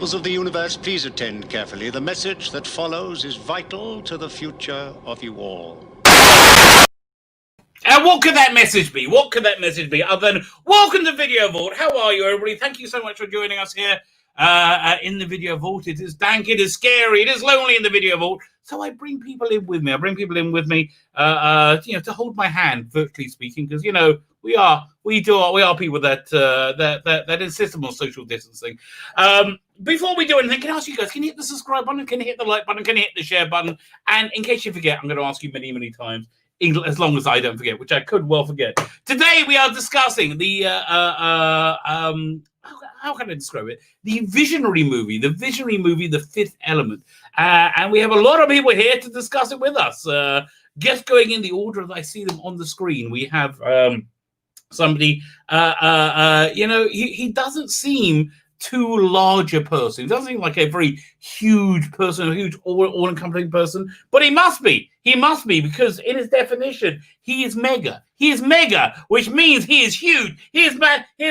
Peoples of the universe, please attend carefully. The message that follows is vital to the future of you all. And what could that message be? What could that message be other than welcome to Video Vault? How are you, everybody? Thank you so much for joining us here in the Video Vault. It is dank, it is scary, it is lonely in the Video Vault. So I bring people in with me. To hold my hand, virtually speaking, because we are people that insist on social distancing. Before we do anything, can I ask you guys? Can you hit the subscribe button? Can you hit the like button? Can you hit the share button? And in case you forget, I'm going to ask you many, many times, as long as I don't forget, which I could well forget. Today we are discussing the how can I describe it? The visionary movie, The Fifth Element. And we have a lot of people here to discuss it with us. Just going in the order that I see them on the screen, we have somebody, he doesn't seem too large a person. He doesn't seem like a very huge person, a huge all-encompassing person, but he must be. He must be, because in his definition, he is mega. He is mega, which means he is huge. He is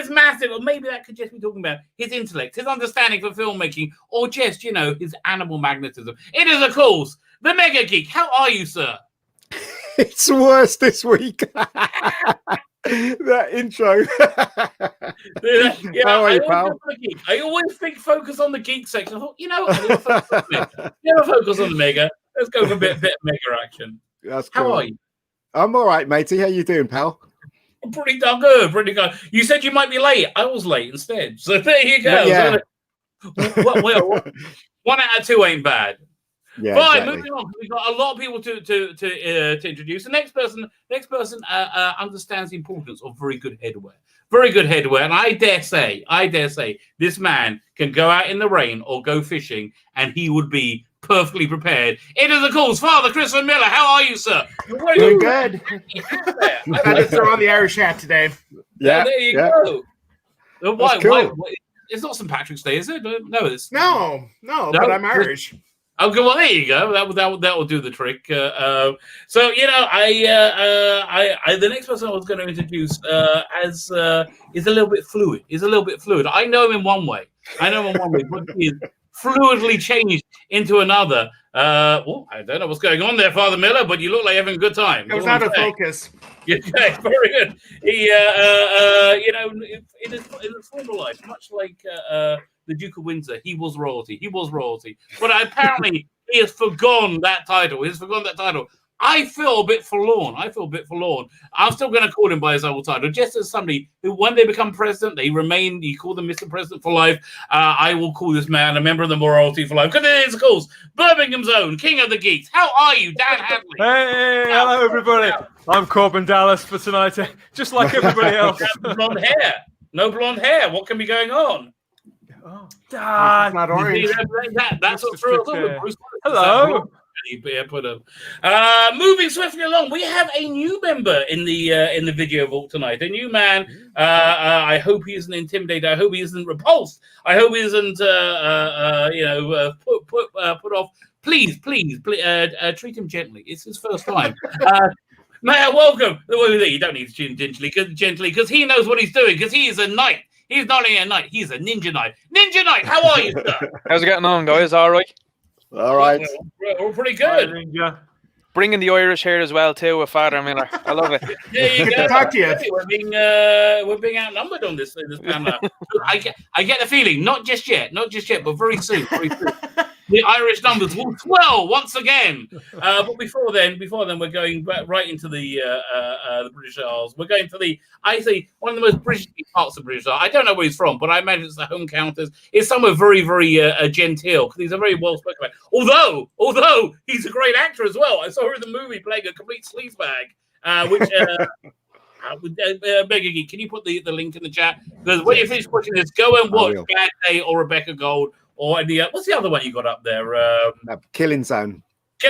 massive. Or maybe that could just be talking about his intellect, his understanding for filmmaking, or just, his animal magnetism. It is, of course, the Mega Geek. How are you, sir? It's worse this week. That intro. How are you, pal? I always focus on the geek section. I thought, never focus on the mega. Let's go for a bit of mega action. That's cool. How are you? I'm all right, matey. How you doing, pal? I'm pretty darn good. Pretty good. You said you might be late. I was late instead. So there you go. Yeah. Well, 1 out of 2 ain't bad. Yeah, Fine, exactly. moving on. We've got a lot of people to introduce. The next person understands the importance of very good headwear. Very good headwear, and I dare say, this man can go out in the rain or go fishing, and he would be perfectly prepared. It is, of course, Father Christopher Miller. How are you, sir? Doing good. I had to throw on the Irish hat today. Yeah, there you go. Why? It's not St. Patrick's Day, is it? No, it's no, but I'm Irish. Okay, well, there you go. That will do the trick. The next person I was going to introduce is a little bit fluid. I know him in one way, but he is fluidly changed into another. I don't know what's going on there, Father Miller, but you look like you're having a good time. I was out of focus. Okay, very good. He, in his former life, much like the Duke of Windsor, he was royalty. But apparently he has forgotten that title. I feel a bit forlorn. I'm still going to call him by his old title, just as somebody who, when they become president, you call them Mr. President for life. I will call this man a member of the royalty for life, because it is, of course, Birmingham's own King of the Geeks. How are you, Dan Hadley? Hey, hello, everybody. I'm Korben Dallas for tonight, just like everybody else. No blonde hair. What can be going on? Oh, it's not orange. That's what threw us off. Hello. Moving swiftly along, we have a new member in the Video Vault tonight. A new man. I hope he isn't intimidated. I hope he isn't repulsed. I hope he isn't put off. Please, treat him gently. It's his first time. May I welcome? Well, you don't need to treat him gently, because he knows what he's doing. Because he is a knight. He's not only a knight, he's a ninja knight. Ninja knight, how are you, sir? How's it getting on, guys? All right. All right. We're pretty good. Hi, Ninja. Bringing the Irish here as well, too, with Father Miller. I love it. Yeah, you Good to talk to you. We're being outnumbered on this panel. I get the feeling, not just yet, but very soon. The Irish numbers will swell once again. But before then, we're going right into the British Isles. We're going to one of the most British parts of British Isles. I don't know where he's from, but I imagine it's the home counties. It's somewhere very, very genteel, because he's a very well spoken man. Although he's a great actor as well. I saw him in the movie playing a complete sleazebag, which. Mega Geek, can you put the link in the chat? Because when you finish watching this, go and watch Bad Day or Rebecca Gold. Or what's the other one you got up there? Killing Zone. Go,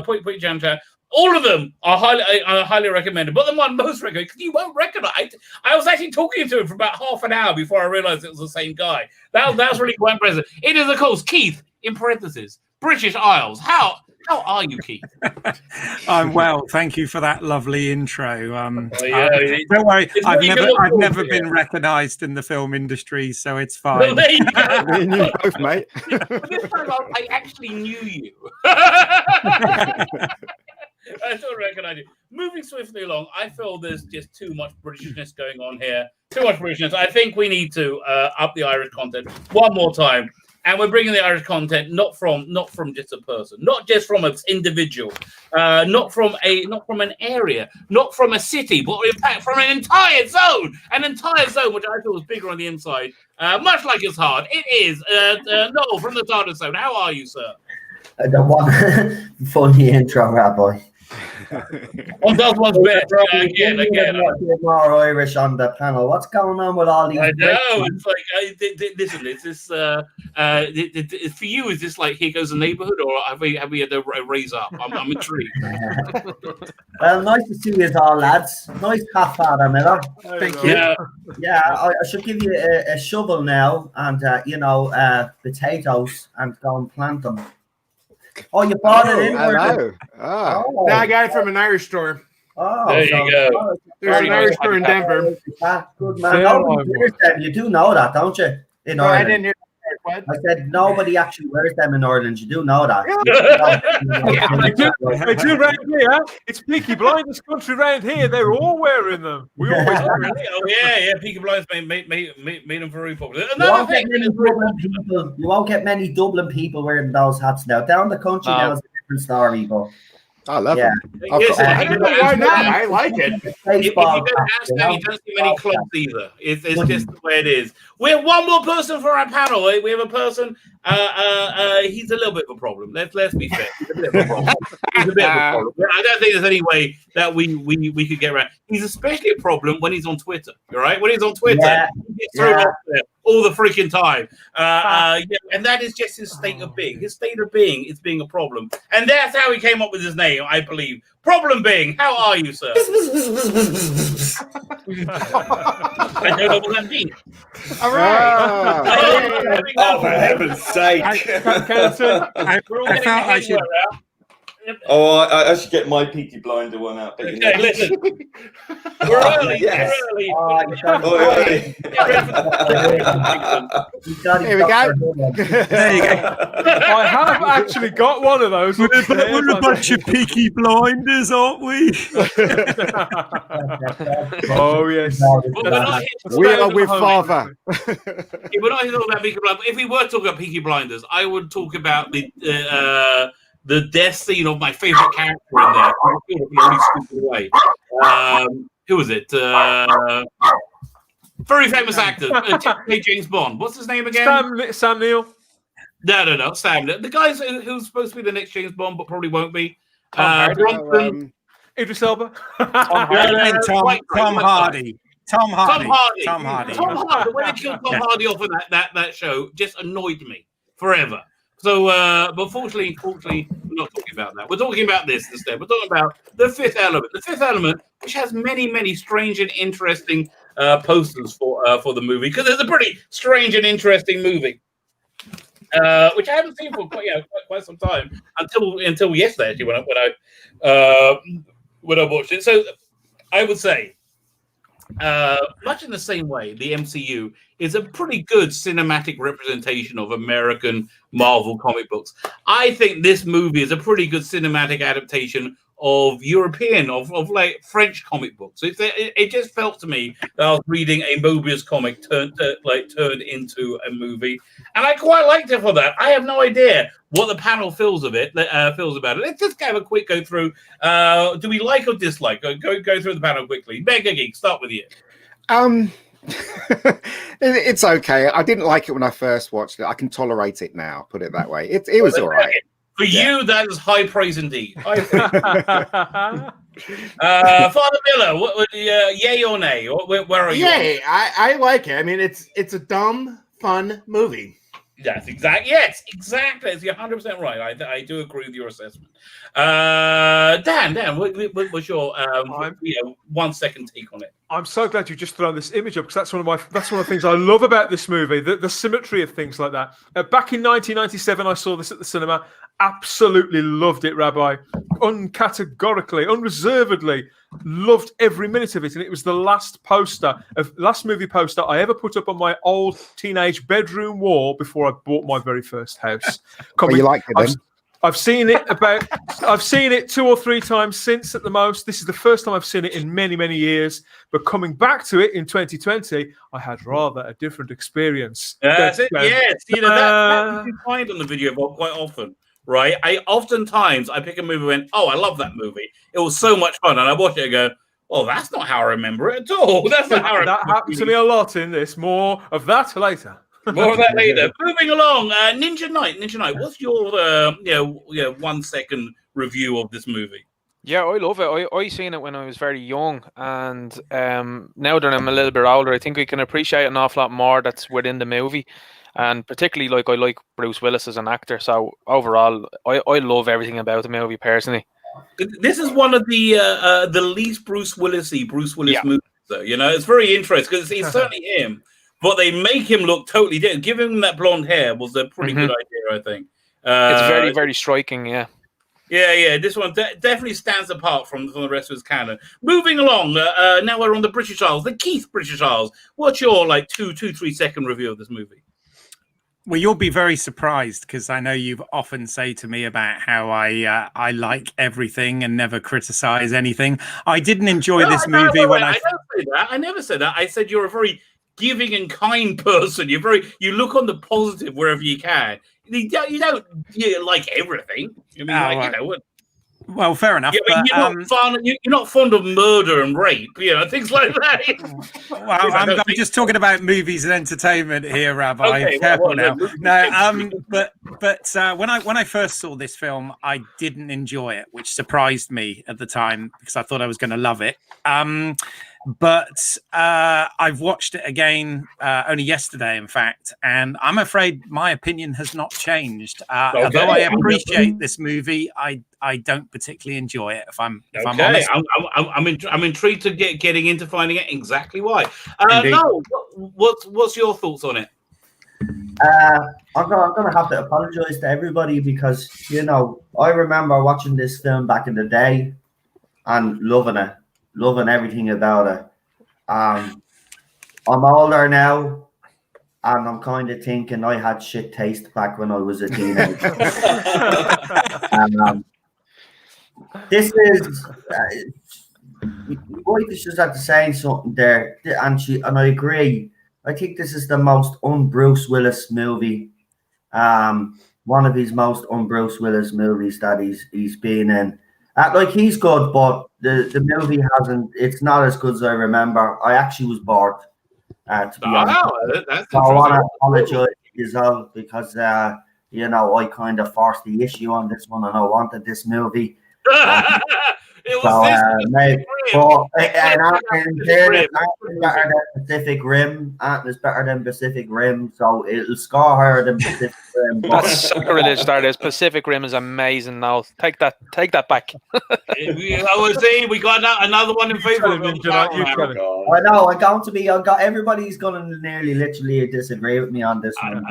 put your jam chat. All of them are highly recommended, but the one most recommended, because you won't recognize. I was actually talking to him for about half an hour before I realized it was the same guy. That was really quite impressive. It is, of course, Keith, in parentheses, British Isles. How How are you, Keith? I'm well. Thank you for that lovely intro. Don't worry, it's I've never been recognised in the film industry, so it's fine. Well, there you go. Me and you both, mate. But this time I actually knew you. I don't recognize you. Moving swiftly along, I feel there's just too much Britishness going on here. Too much Britishness. I think we need to up the Irish content one more time. And we're bringing the Irish content not from just a person, not just from an individual, not from an area, not from a city, but in fact from an entire zone, which I thought was bigger on the inside, much like it's hard. It is Noel from the Tardis Zone. How are you, sir? The one funny intro, Rabbi. On that one's better. Again. More Irish on the panel. What's going on with all these? I know. It's like, listen. Is this for you? Is this like here goes the neighbourhood, or have we had to raise up? I'm intrigued. Well, nice to see you all, lads. Nice half hour, Miller. Thank you. Yeah, I should give you a shovel now and potatoes and go and plant them. Oh, you bought it in? Hello. Ah. Oh. No, I got it from an Irish store. Oh, There you go. There's an Irish store in Denver. Good man. Nobody wears them. You do know that, don't you? In No, I Ireland. didn't hear that. What? I said nobody actually wears them in Ireland. You do know that. I do round here. It's Peaky Blinders country round here. They're all wearing them. We always wear them. Oh yeah. Peaky Blinders made them very popular. You won't get many Dublin people wearing those hats now. Down the country now is a different story, but I love yeah. them. I don't know why not. I like it. If you go to Amsterdam, you don't see many clubs either. It's just the way it is. We have one more person for our panel. We have a person. He's a little bit of a problem. Let's be fair. He's a bit of a problem. I don't think there's any way that we could get around. He's especially a problem when he's on Twitter. All right, when he's on Twitter, he gets thrown off there all the freaking time. And that is just his state of being. His state of being is being a problem, and that's how he came up with his name, I believe. ProblemBeing. How are you, sir? I don't know what that means. All right. Oh, for heaven's sake. I felt I should. Oh, I should get my Peaky Blinder one out. Okay, listen. We're early. Yes. We're early. Here we go. There you go. I have actually got one of those. We're a bunch of Peaky Blinders, aren't we? Oh yes. We are with Father. We're not talking about Peaky Blinders. If we were talking about Peaky Blinders, I would talk about the death scene of my favorite character in there. I feel really stupid away. Who was it? Very famous actor, James Bond. What's his name again? Sam Neill. No, Sam. The guy who's supposed to be the next James Bond, but probably won't be. Bronson. Idris Elba. Tom Hardy. Tom Hardy. When they killed Tom Hardy off of that show, just annoyed me forever. So, but fortunately, we're not talking about that. We're talking about this instead. We're talking about The Fifth Element. The Fifth Element, which has many strange and interesting posters for the movie, because it's a pretty strange and interesting movie, which I haven't seen for quite some time until yesterday, actually, when I watched it. So, I would say, much in the same way, the MCU is a pretty good cinematic representation of American Marvel comic books. I think this movie is a pretty good cinematic adaptation of European, of like French comic books. It just felt to me that I was reading a Mobius comic turned into a movie, and I quite liked it for that. I have no idea what the panel feels about it. Let's just have a quick go through. Do we like or dislike? Go through the panel quickly. Mega Geek, start with you. It's okay. I didn't like it when I first watched it. I can tolerate it now. Put it that way. It was all right. For you, that is high praise indeed. Father Miller, yay or nay? Where are you? Yay! I like it. I mean, it's a dumb, fun movie. Yes, exactly. Yes, exactly. You're 100% right. I do agree with your assessment. Dan, what's your 1 second take on it? I'm so glad you just thrown this image up, because that's one of the things I love about this movie, the symmetry of things like that. Back in 1997, I saw this at the cinema. Absolutely loved it, Rabbi. Uncategorically, unreservedly loved every minute of it. And it was the last movie poster I ever put up on my old teenage bedroom wall before I bought my very first house. Well, you liked it then? I've seen it 2 or 3 times since at the most. This is the first time I've seen it in many, many years. But coming back to it in 2020, I had rather a different experience. That's it. Yes, that you find on the video vault quite often, right? Oftentimes I pick a movie and went, oh, I love that movie. It was so much fun, and I watch it and go, oh, that's not how I remember it at all. That's not how that happened to me a lot in this. More of that later. More of that later. Moving along, Ninja Knight. What's your 1 second review of this movie? Yeah, I love it. I seen it when I was very young, and now that I'm a little bit older, I think I can appreciate an awful lot more that's within the movie, and particularly I like Bruce Willis as an actor. So overall, I love everything about the movie personally. This is one of the least Bruce Willis movies, though. It's very interesting because it's certainly him. But they make him look totally different. Giving him that blonde hair was a pretty good idea, I think. It's very, very striking, yeah. Yeah. This one definitely stands apart from the rest of his canon. Moving along, now we're on the British Isles, the Keith British Isles. What's your 2-3 second review of this movie? Well, you'll be very surprised, because I know you've often say to me about how I like everything and never criticize anything. I didn't enjoy this movie when I don't say that. I never said that. I said you're a very giving and kind person. You look on the positive wherever you can. You don't like everything. I mean, well, fair enough. Yeah, but you're not fond of murder and rape, things like that. Well, I'm just talking about movies and entertainment here, Rabbi. Okay, Careful now. No, but when I first saw this film, I didn't enjoy it, which surprised me at the time because I thought I was going to love it. But I've watched it again only yesterday, in fact, and I'm afraid my opinion has not changed. Although I appreciate this movie, I don't particularly enjoy it. If I'm honest, I'm intrigued to getting into finding out exactly why. No, what's your thoughts on it? I'm gonna have to apologize to everybody because I remember watching this film back in the day and loving everything about it. I'm older now, and I'm kind of thinking I had shit taste back when I was a teenager. This is wife is just had to say something there, and I agree. I think this is the most un-Bruce Willis movie, one of his most un-Bruce Willis movies that he's been in. He's good, but the movie hasn't. It's not as good as I remember. I actually was bored, to be honest. So I want to apologize as well because I kind of forced the issue on this one, and I wanted this movie. It was maybe, but Ant is better than Pacific Rim. Ant is better than Pacific Rim, so it'll score higher than Pacific Rim. That's sacrilege, that is. Pacific Rim is amazing. Now take that back. We got another one in favor of I know. Everybody's going to nearly literally disagree with me on this one.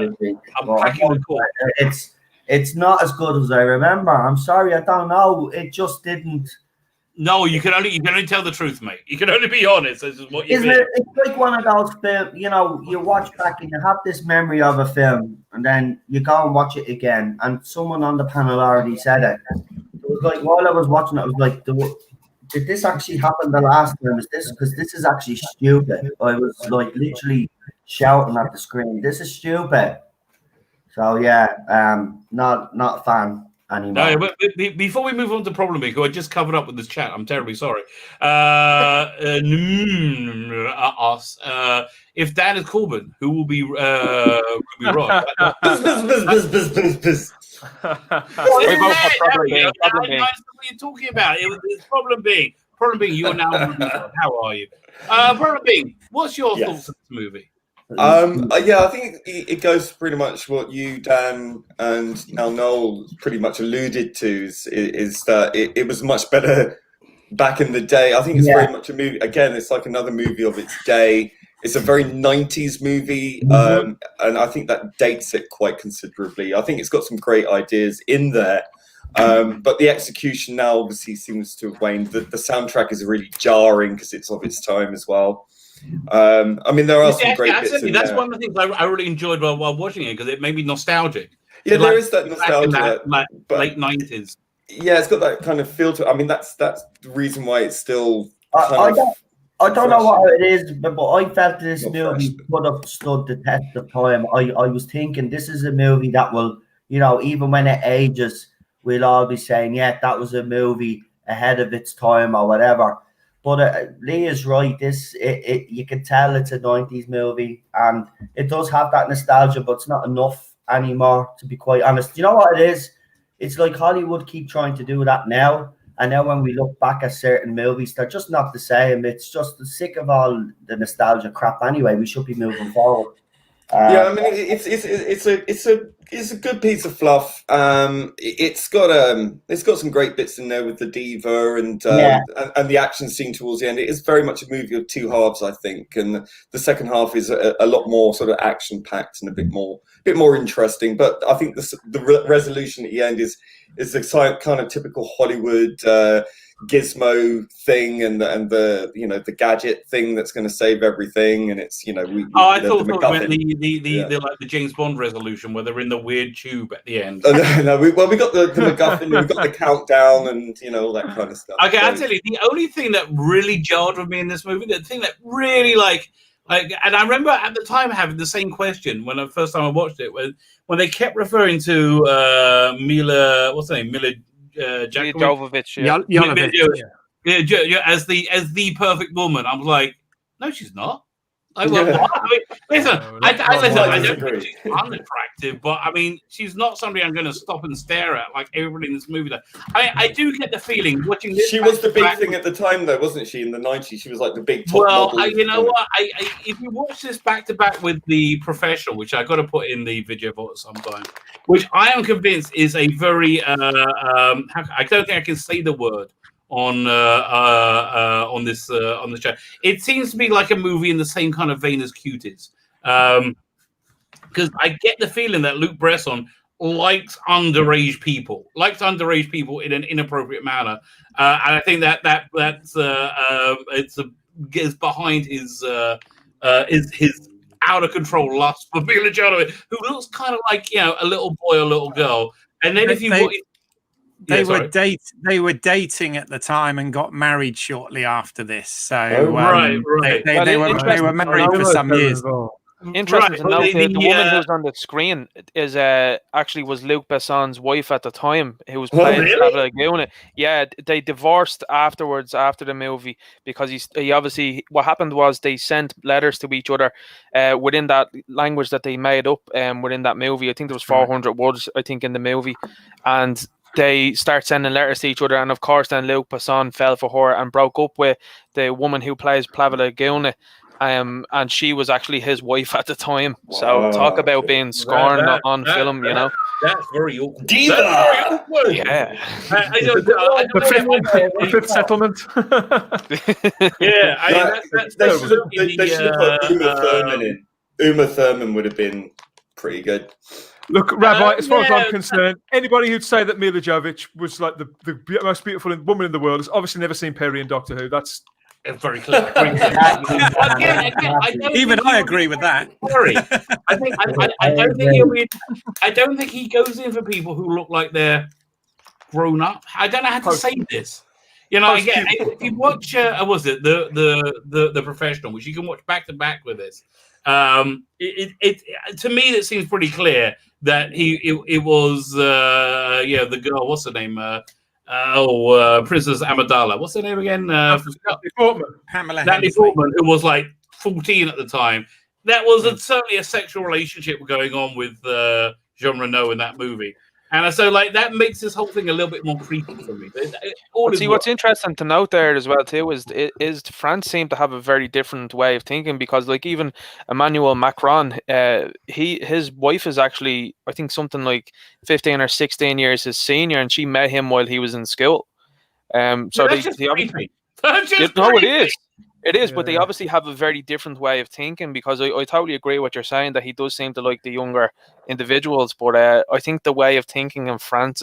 It's not as good as I remember. I'm sorry, I don't know. It just didn't. No, you can only tell the truth, mate. You can only be honest. This is what you mean. It's like one of those films, you watch back and you have this memory of a film, and then you go and watch it again, and someone on the panel already said it. It was like, while I was watching it, I was like, did this actually happen the last time? Because this is actually stupid. I was like literally shouting at the screen, this is stupid. So yeah, not a fan anymore. No, but before we move on to ProblemBeing, who I just covered up with this chat, I'm terribly sorry. If Dan is Korben, who will be Rod? What are you talking about? It's ProblemBeing. ProblemBeing, you are now. How are you? ProblemBeing, what's your thoughts on this movie? I think it goes pretty much what you, Dan, and now Noel pretty much alluded to is that it was much better back in the day. I think it's very much a movie. Again, it's like another movie of its day. It's a very 90s movie, and I think that dates it quite considerably. I think it's got some great ideas in there, but the execution now obviously seems to have waned. The soundtrack is really jarring because it's of its time as well. I mean, there are some great bits in that's there. one of the things I really enjoyed while watching it, because it made me nostalgic. Yeah, there is that nostalgia. That late 90s. Yeah, it's got that kind of feel to it. I mean, that's the reason why it's still I don't know what it is, but I felt this movie could have stood the test of time. I was thinking this is a movie that will, even when it ages, we'll all be saying, yeah, that was a movie ahead of its time or whatever. But Lee is right. You can tell it's a 90s movie, and it does have that nostalgia, but it's not enough anymore, to be quite honest. You know what it is? It's like Hollywood keep trying to do that now. And now when we look back at certain movies, they're just not the same. It's just sick of all the nostalgia crap anyway. We should be moving forward. Yeah, I mean, it's a good piece of fluff. It's got some great bits in there with the diva and the action scene towards the end. It is very much a movie of two halves, I think, and the second half is a lot more sort of action packed and a bit more interesting. But I think the resolution at the end is the kind of typical Hollywood gizmo thing and the gadget thing that's going to save everything, and it's I thought the James Bond resolution where they're in the weird tube at the end. We got the MacGuffin, we got the countdown, and all that kind of stuff. Okay, I'll tell you, the only thing that really jarred with me in this movie, the thing that really like, and I remember at the time having the same question when the first time I watched it, when they kept referring to Mila, what's her name, Mila Jovovich, as the perfect woman. I was like, no, she's not. I mean, listen, I don't think she's unattractive, but I mean, she's not somebody I'm going to stop and stare at like everybody in this movie. I do get the feeling watching this. She was the big thing at the time, though, wasn't she? In the 90s, she was like the big top model. You know what? If you watch this back to back with The Professional, which I got to put in the video vault sometime, which I am convinced is a very I don't think I can say the word on this show. It seems to be like a movie in the same kind of vein as Cuties, because I get the feeling that Luc Bresson likes underage people in an inappropriate manner, and I think that's behind his out of control lust for Mila Jovovich, who looks kind of like a little boy or little girl, and then They were dating at the time and got married shortly after this. So right. They were married for some years. Interesting to note, the woman who's on the screen is actually was Luc Besson's wife at the time, who was playing Pavla Guna. Yeah, they divorced afterwards after the movie because he obviously, what happened was they sent letters to each other within that language that they made up within that movie. I think there was 400 words, I think, in the movie, and they start sending letters to each other, and of course then Luc Besson fell for her and broke up with the woman who plays Pavla Guna. And she was actually his wife at the time. So talk about being scorned on film, That's very awkward. Diva! Yeah. The fifth settlement. Yeah, they should have put Uma Thurman in. Uma Thurman would have been pretty good. Look, Rabbi, as far as I'm concerned, anybody who'd say that Mila Jovovich was like the most beautiful woman in the world has obviously never seen Perry and Doctor Who. That's very clear. Even I agree with that. Sorry, I don't think he goes in for people who look like they're grown up. I don't know how to say this. Again, if you watch, was it the Professional, which you can watch back to back with this. It to me it seems pretty clear that it was the girl. What's her name? Princess Amidala. What's her name again? Natalie Portman. Natalie Portman, who was like 14 at the time. That was certainly a sexual relationship going on with Jean Reno in that movie. And so, that makes this whole thing a little bit more creepy for me. What's interesting to note there as well too is France seemed to have a very different way of thinking, because even Emmanuel Macron, his wife is actually, I think, something like 15 or 16 years his senior, and she met him while he was in school. So that's just they obviously, creepy. That's just no, it creepy. is. It is, but they Yeah. obviously have a very different way of thinking, because I totally agree with what you're saying, that he does seem to like the younger individuals, but I think the way of thinking in France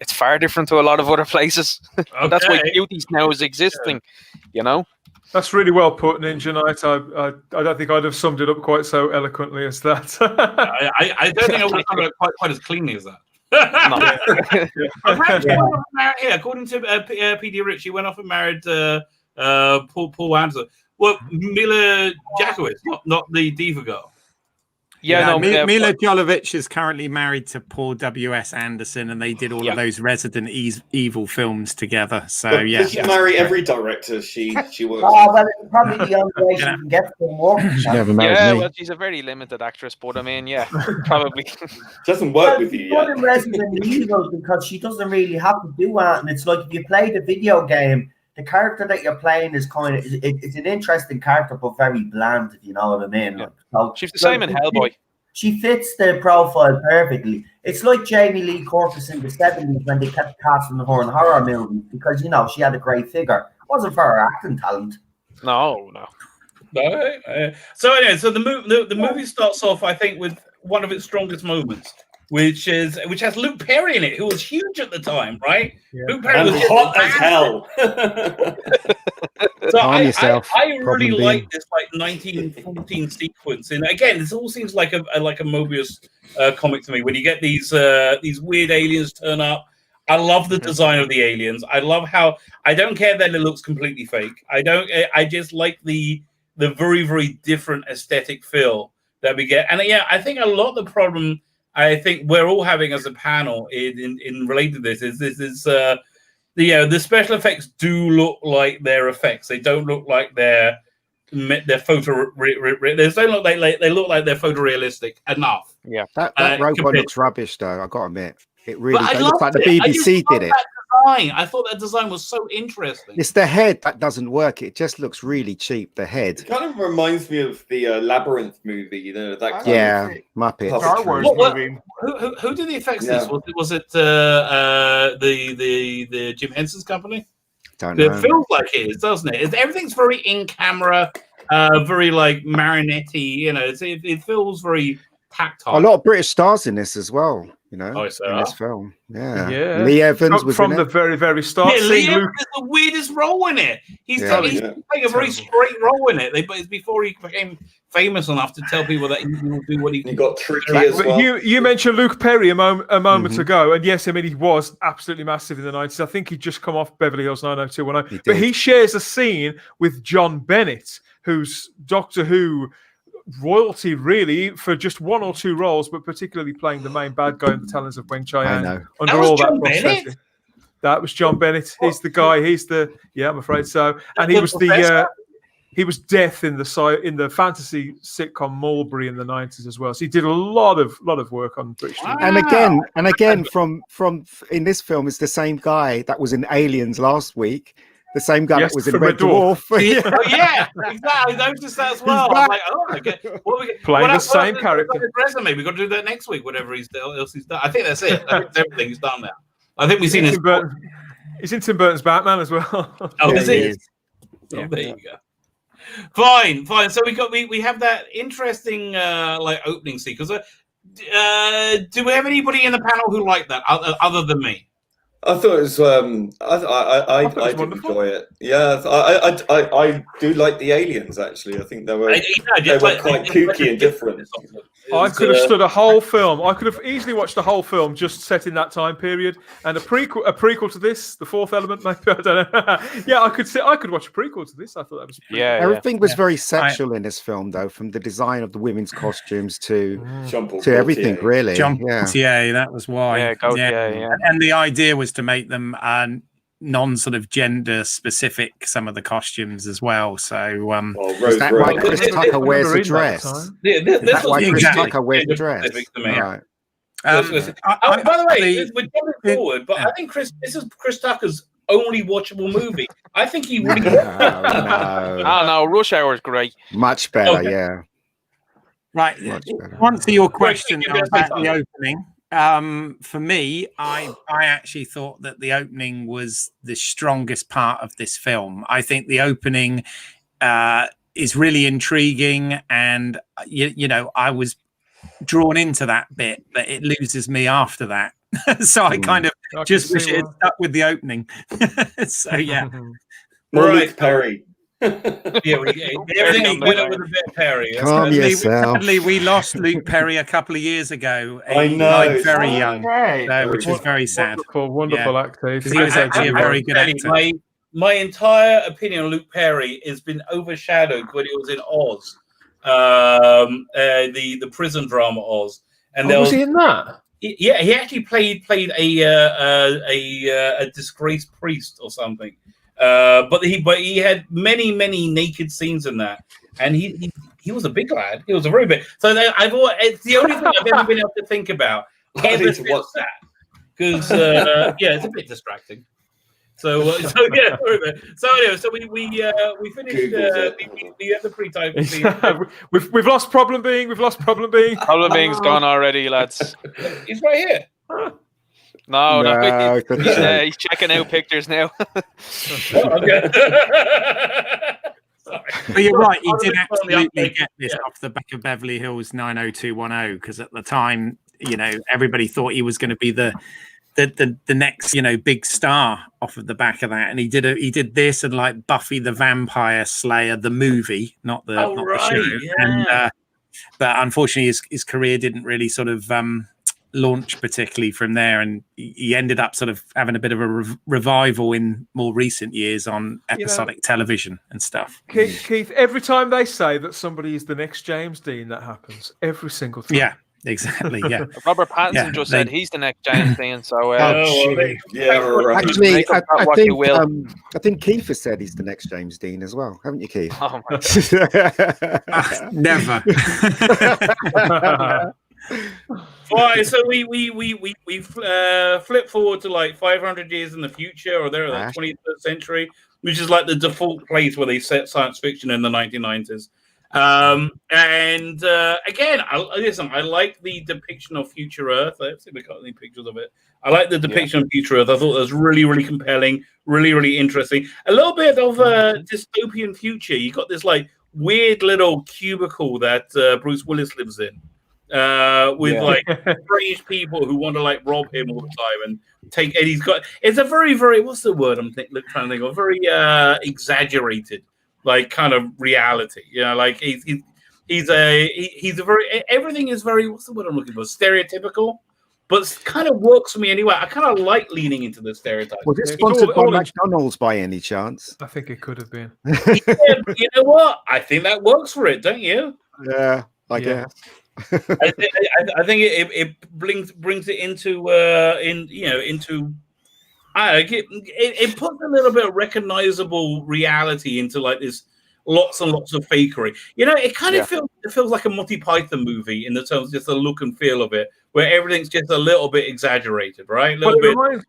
it's far different to a lot of other places. That's why Okay. cuties now is existing, you know? That's really well put, Ninja Knight. I don't think I'd have summed it up quite so eloquently as that. I don't think I would have done it quite as cleanly as that. No. Apparently, he went off and married, according to P.D. Rich, he went off and married Paul Anderson. Well, Mila Jakowicz, not the diva girl. Mila Jovovich is currently married to Paul W.S. Anderson, and they did all of those Resident Evil films together. So, Does she marry every director she works with? Well, it's probably the only way she can get some work. She never married me. Well, she's a very limited actress, but I mean, probably. Doesn't work with you yet. She's Resident Evil because she doesn't really have to do that. And it's like if you play the video game, the character that you're playing is kind of it's an interesting character, but very bland, if you know what I mean. Yeah. So, She's the same in Hellboy. She fits the profile perfectly. It's like Jamie Lee Curtis in the 70s when they kept casting her in horror movies because, she had a great figure. It wasn't for her acting talent. No. So anyway, the movie starts off, I think, with one of its strongest moments, which has Luke Perry in it, who was huge at the time, right? Yeah. Luke Perry was hot as hell. So Calm yourself. I really ProblemBeing. like this 1914 sequence, and again, this all seems like a Mobius comic to me. When you get these weird aliens turn up, I love the design of the aliens. I love how I don't care that it looks completely fake. I just like the very, very different aesthetic feel that we get. And I think a lot of the problem I think we're all having as a panel in related to this is the special effects do look like their effects. They don't look like they're photo. They don't look like they look like they're photorealistic enough. Yeah, that robot looks rubbish, though. I gotta admit, it really does. It looks like the BBC did it. I thought that design was so interesting. It's the head that doesn't work. It just looks really cheap. The head. It kind of reminds me of the Labyrinth movie, that kind of Muppets. Star Wars movie. Who did the effects? This was it the Jim Henson's company? Don't know. It feels like it is, doesn't it? Everything's very in camera, very like marionette-y. It feels very tactile. A lot of British stars in this as well. In this film. Yeah. Lee Evans was from in the it. very, very start. Yeah, Lee Evans is the weirdest role in it. He's playing a very straight role in it. It's before he became famous enough to tell people that he will do what he got tricky as well. You mentioned Luke Perry a moment ago, and yes, I mean he was absolutely massive in the 90s. I think he'd just come off Beverly Hills 90210, but he shares a scene with John Bennett, who's Doctor Who royalty really for just one or two roles, but particularly playing the main bad guy in the Talons of Weng Chiang. Under all that prosthetic. That was John Bennett. He's the guy. I'm afraid so. And he was he was Death in the fantasy sitcom Mulberry in the 90s as well. So he did a lot of work on British TV. And again, from in this film, it's the same guy that was in Aliens last week. The same guy that was in Red Dwarf. Exactly. I noticed that as well. I'm like, okay. Playing the same character. Resume. We've got to do that next week, whatever else he's done. I think that's it. Everything he's done now. I think we've seen his. He's in Tim Burton's Batman as well. Is he? Oh, there you go. Fine. So we have that interesting opening sequence. Do we have anybody in the panel who liked that other than me? I thought it was. I did enjoy it. Yeah, I do like the aliens. Actually, I think they were quite kooky and different. I could have stood a whole film. I could have easily watched the whole film just set in that time period, and a prequel to this, The Fourth Element. Maybe I don't know. I could watch a prequel to this. I thought that was everything was very sexual in this film, though, from the design of the women's costumes to everything. Really, John Portier. That was why. And the idea was to make them non-sort of gender specific, some of the costumes as well. So is that why Chris Tucker wears a dress? That's why Chris Tucker wears a dress. Right. By the way, we're jumping forward, but I think this is Chris Tucker's only watchable movie. I think he really. No, Rush Hour is great. Much better, yeah. Right. To answer your question about the opening. for me, I actually thought that the opening was the strongest part of this film. I think the opening is really intriguing, and you know, I was drawn into that bit, but it loses me after that. So I kind of just wish it had stuck with the opening. So yeah. Luc Perry. Everything went up with a bit of Perry. Calm yourself. Sadly, we lost Luc Perry a couple of years ago. I He know. died very young, Right. which was very sad. Wonderful actor. He was actually a very good actor. My entire opinion on Luc Perry has been overshadowed when he was in Oz, the prison drama Oz. And was he in that? Yeah, he actually played a disgraced priest or something. But he had many naked scenes in that, and he was a big lad. He was a very big. So it's the only thing I've ever been able to think about ever since that, because it's a bit distracting. So yeah, sorry about it. So anyway, so we finished. We had the pre-type. We've lost ProblemBeing. We've lost ProblemBeing. ProblemBeing's gone already, lads. He's right here. No, he's checking out pictures now. Okay. But you're right, he did absolutely get this off the back of Beverly Hills 90210, because at the time, you know, everybody thought he was going to be the next, you know, big star off of the back of that, and he did this and like Buffy the Vampire Slayer the movie, not the show. Yeah. And but unfortunately his career didn't really sort of launch particularly from there, and he ended up sort of having a bit of a revival in more recent years on episodic television and stuff. Keith, every time they say that somebody is the next James Dean, that happens every single time. Yeah, exactly. Yeah. Robert Pattinson just said he's the next James Dean. So actually, I think Keith has said he's the next James Dean as well, haven't you, Keith? Oh my God. Never. Right, so we flip forward to like 500 years in the future, or they're like 21st century, which is like the default place where they set science fiction in the 1990s. Again, I like the depiction of future Earth. I don't think we got any pictures of it. I like the depiction of future Earth. I thought it was really compelling, really interesting. A little bit of a dystopian future. You got this like weird little cubicle that Bruce Willis lives in. With like strange people who want to like rob him all the time and take. And it's a very what's the word I'm trying to think of? Very exaggerated like kind of reality. You know, like he's a very, everything is very, what's the word I'm looking for? Stereotypical, but kind of works for me anyway. I kind of like leaning into the stereotype. Was it sponsored by McDonald's by any chance? I think it could have been. You know what? I think that works for it, don't you? Yeah, I guess. I think it brings it into it puts a little bit of recognizable reality into like this lots and lots of fakery. You know, it kind of feels like a Monty Python movie in the terms of just the look and feel of it, where everything's just a little bit exaggerated, right? It reminds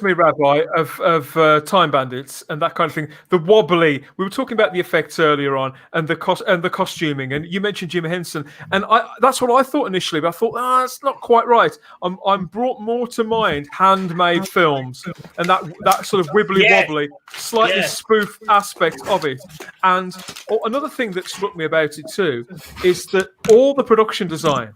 me, Rabbi, of Time Bandits and that kind of thing. The wobbly. We were talking about the effects earlier on, and the costuming, and you mentioned Jim Henson, and that's what I thought initially, but I thought, that's not quite right. I'm brought more to mind handmade films and that sort of wibbly wobbly, slightly spoof aspect of it. And another thing that struck me about it too is that all the production design,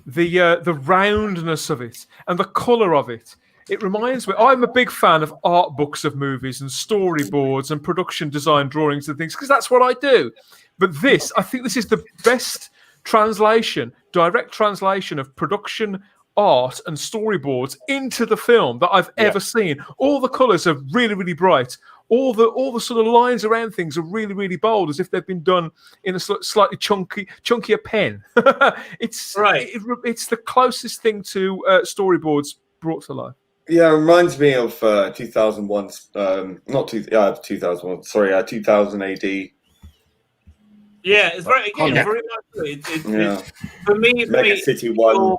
the roundness of it and the colour of it. It reminds me, I'm a big fan of art books of movies and storyboards and production design drawings and things, because that's what I do. But I think this is the best direct translation of production art and storyboards into the film that I've ever seen. All the colours are really, really bright. All the sort of lines around things are really, really bold, as if they've been done in a slightly chunkier pen. It's the closest thing to storyboards brought to life. Yeah, it reminds me of 2001. 2001. Sorry, 2000 AD. Yeah, it's very very much. It's for me. Mega City One or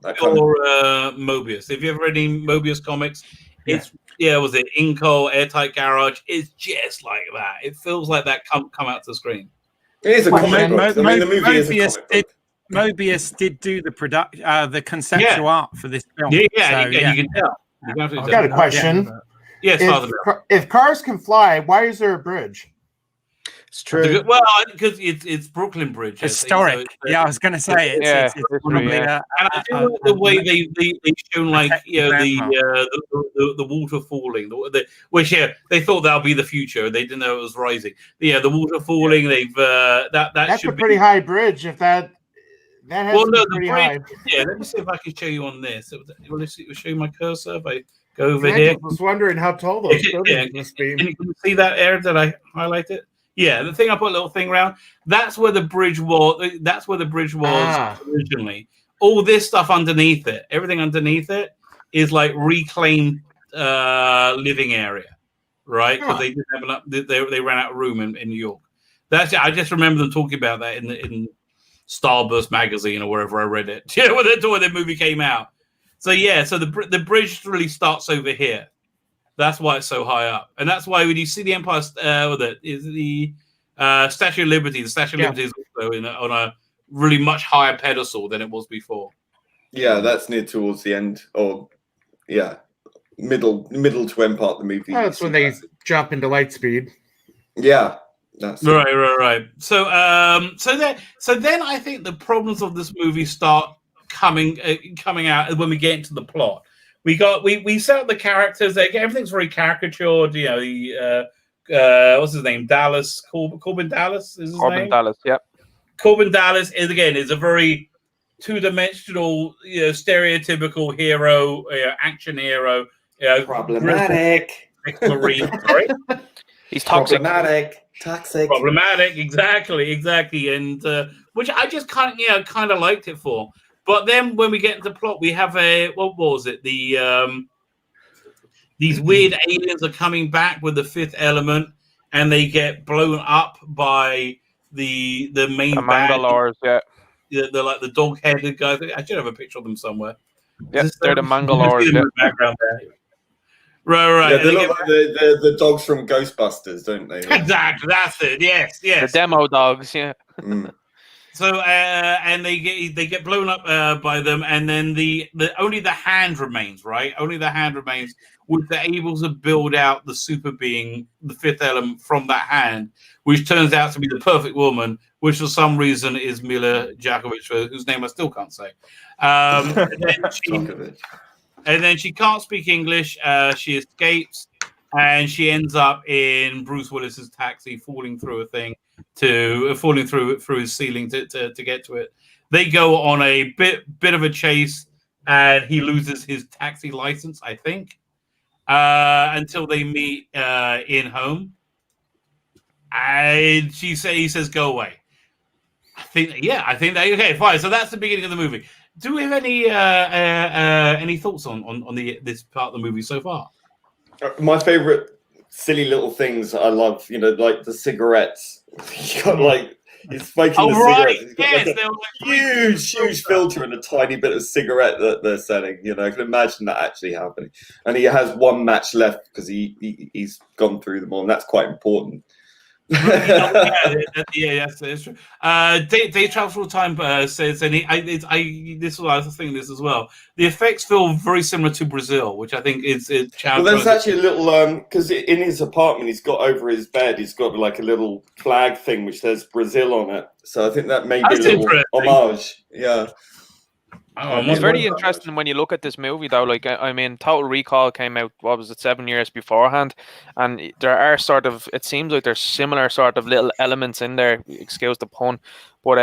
Mobius. If you ever read any Mobius comics, it's. Yeah, was it Inco, Airtight Garage? It's just like that. It feels like that come out to the screen. It is a comic book. I mean, the movie is a comic book. Mobius did do the conceptual art for this film. Yeah, So, you can tell. I've got a question. Yes, Father. If cars can fly, why is there a bridge? It's true. Well, because it's Brooklyn Bridge. Historic. I was going to say it's probably and I do like the way they shown the water falling, which they thought that'll be the future. They didn't know it was rising. The water falling. They've that's a pretty high bridge. If that has to be pretty high. Yeah, let me see if I can show you on this. Will it show you my cursor? If I go over here. I was wondering how tall those buildings must be. Can you see that area that I highlighted? Yeah, the thing I put a little thing around. That's where the bridge was. That's where the bridge was originally. All this stuff underneath it, everything underneath it, is like reclaimed living area, right? Because they didn't have enough. They ran out of room in New York. That's it. I just remember them talking about that in Starburst magazine or wherever I read it. Yeah, when the movie came out. So so the bridge really starts over here. That's why it's so high up, and that's why when you see the Empire, the Statue of Liberty. The Statue of Liberty is also on a really much higher pedestal than it was before. Yeah, that's near towards the end, or middle to end part of the movie. Oh, that's when they jump into light speed. Yeah, that's right. So then I think the problems of this movie start coming out when we get into the plot. We set up the characters. Everything's very caricatured. What's his name? Dallas. Korben Dallas is his name. Korben Dallas. Yep. Korben Dallas is a very two-dimensional, stereotypical hero, action hero. Problematic. Marine. Sorry. He's toxic. Toxic. Problematic. Exactly. And which I just kind of liked it for. But then when we get into the plot, we have what was it? These weird aliens are coming back with the fifth element, and they get blown up by the main Mangalores, They're like the dog-headed guys. I should have a picture of them somewhere. Yes, they're the Mangalores. Background there. Right. Yeah, they look like the dogs from Ghostbusters, don't they? Exactly, that's it. Yes. The demo dogs, yeah. So and they get blown up by them, and then the only the hand remains, right? Only the hand remains, which they're able to build out the super being, the fifth element from that hand, which turns out to be the perfect woman, which for some reason is Mila Djokovic, whose name I still can't say. And then she can't speak English. She escapes, and she ends up in Bruce Willis's taxi, falling through his ceiling to get to it. They go on a bit of a chase, and he loses his taxi license, I think, until they meet in home. And he says, "Go away." I think that okay, fine. So that's the beginning of the movie. Do we have any thoughts on this part of the movie so far? My favorite silly little things I love, like the cigarettes. You got he's smoking the cigarettes. He's got huge filter and a tiny bit of cigarette that they're selling. I can imagine that actually happening. And he has one match left because he's gone through them all, and that's quite important. Yes, that's true. Day Travel Through Time says, and this was I was thinking this as well. The effects feel very similar to Brazil, which I think is. Well, there's actually a little because in his apartment he's got over his bed he's got like a little flag thing which says Brazil on it. So I think that may be a little homage. Yeah. It's very interesting when you look at this movie, though. Total Recall came out, 7 years beforehand, and there are it seems like there's similar sort of little elements in there, excuse the pun, but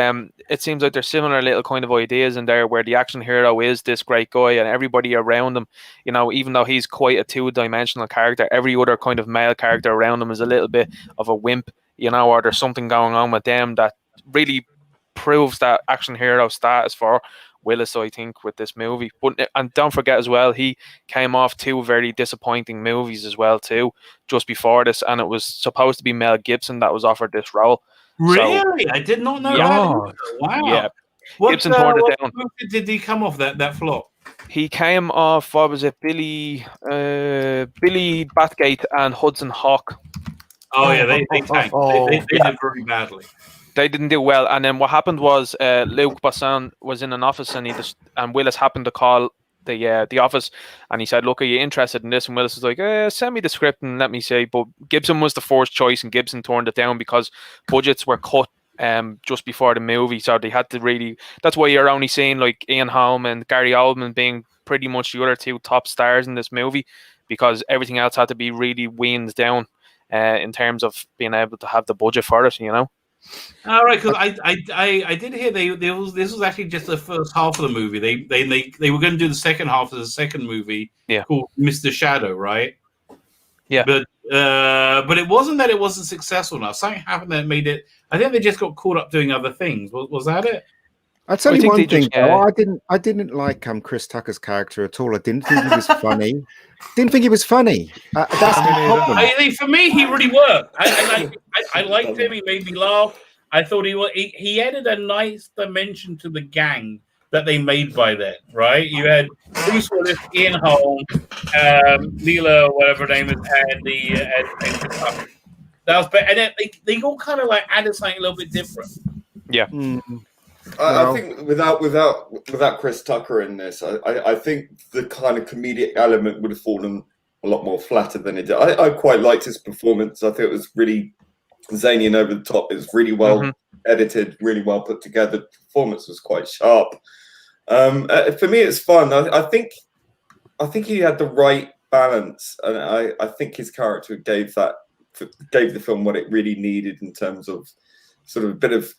it seems like there's similar little kind of ideas in there where the action hero is this great guy and everybody around him, even though he's quite a two-dimensional character, every other kind of male character around him is a little bit of a wimp, or there's something going on with them that really proves that action hero status for Willis, I think, with this movie. And don't forget as well, he came off two very disappointing movies as well too, just before this, and it was supposed to be Mel Gibson that was offered this role. Really? I did not know that. Wow. Yeah. Gibson turned it down. What did he come off that flop? He came off, Billy Batgate and Hudson Hawk. Oh yeah, they tanked. They did very badly. They didn't do well, and then what happened was Luc Bresson was in an office, and Willis happened to call the office, and he said, "Look, are you interested in this?" And Willis was like, "Send me the script and let me see." But Gibson was the first choice, and Gibson turned it down because budgets were cut just before the movie, so they had to really. That's why you're only seeing like Ian Holm and Gary Oldman being pretty much the other two top stars in this movie, because everything else had to be really weaned down in terms of being able to have the budget for it, you know. All right, because I did hear this was actually just the first half of the movie. They were going to do the second half of the second movie called Mr. Shadow, right? Yeah. But it wasn't that it wasn't successful enough. Something happened that made it. I think they just got caught up doing other things. Was that it? I'll tell you one thing. I didn't like Chris Tucker's character at all. I didn't think he was funny. That's the problem. I think for me, he really worked. I liked him. He made me laugh. I thought he added a nice dimension to the gang that they made by then, right? You had Bruce Willis, Ian Holm, Neela, whatever her name is, and Chris Tucker. That was better. And then they all kind of like added something a little bit different. Yeah. I think without Chris Tucker in this, I think the kind of comedic element would have fallen a lot more flatter than it did. I quite liked his performance. I think it was really zany and over the top. It was really well edited, really well put together. The performance was quite sharp. For me, it's fun. I think he had the right balance, and I think his character gave the film what it really needed in terms of sort of a bit of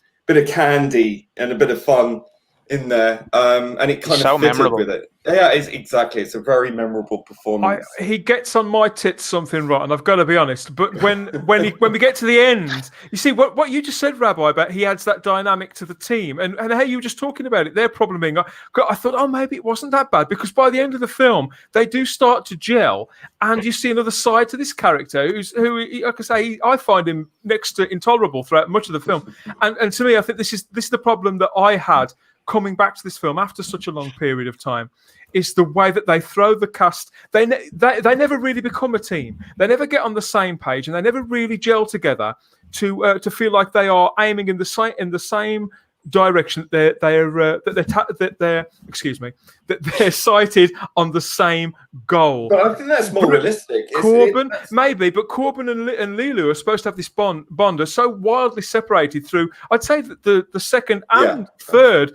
candy and a bit of fun in there, and it kind of fitted with it. Yeah, it's a very memorable performance. He gets on my tits something right, and I've got to be honest. But when we get to the end, you see what you just said, Rabbi, about he adds that dynamic to the team, and how you were just talking about it. Their problem being, I thought, maybe it wasn't that bad, because by the end of the film, they do start to gel, and you see another side to this character who, like I say, I find him next to intolerable throughout much of the film, and to me, I think this is the problem that I had coming back to this film after such a long period of time, is the way that they throw the cast. They never really become a team. They never get on the same page, and they never really gel together to feel like they are aiming in the same direction. That they're sighted on the same goal. But I think that's more realistic. Korben, maybe, but Korben and Lilu are supposed to have this bond are so wildly separated through, I'd say that the second and thirds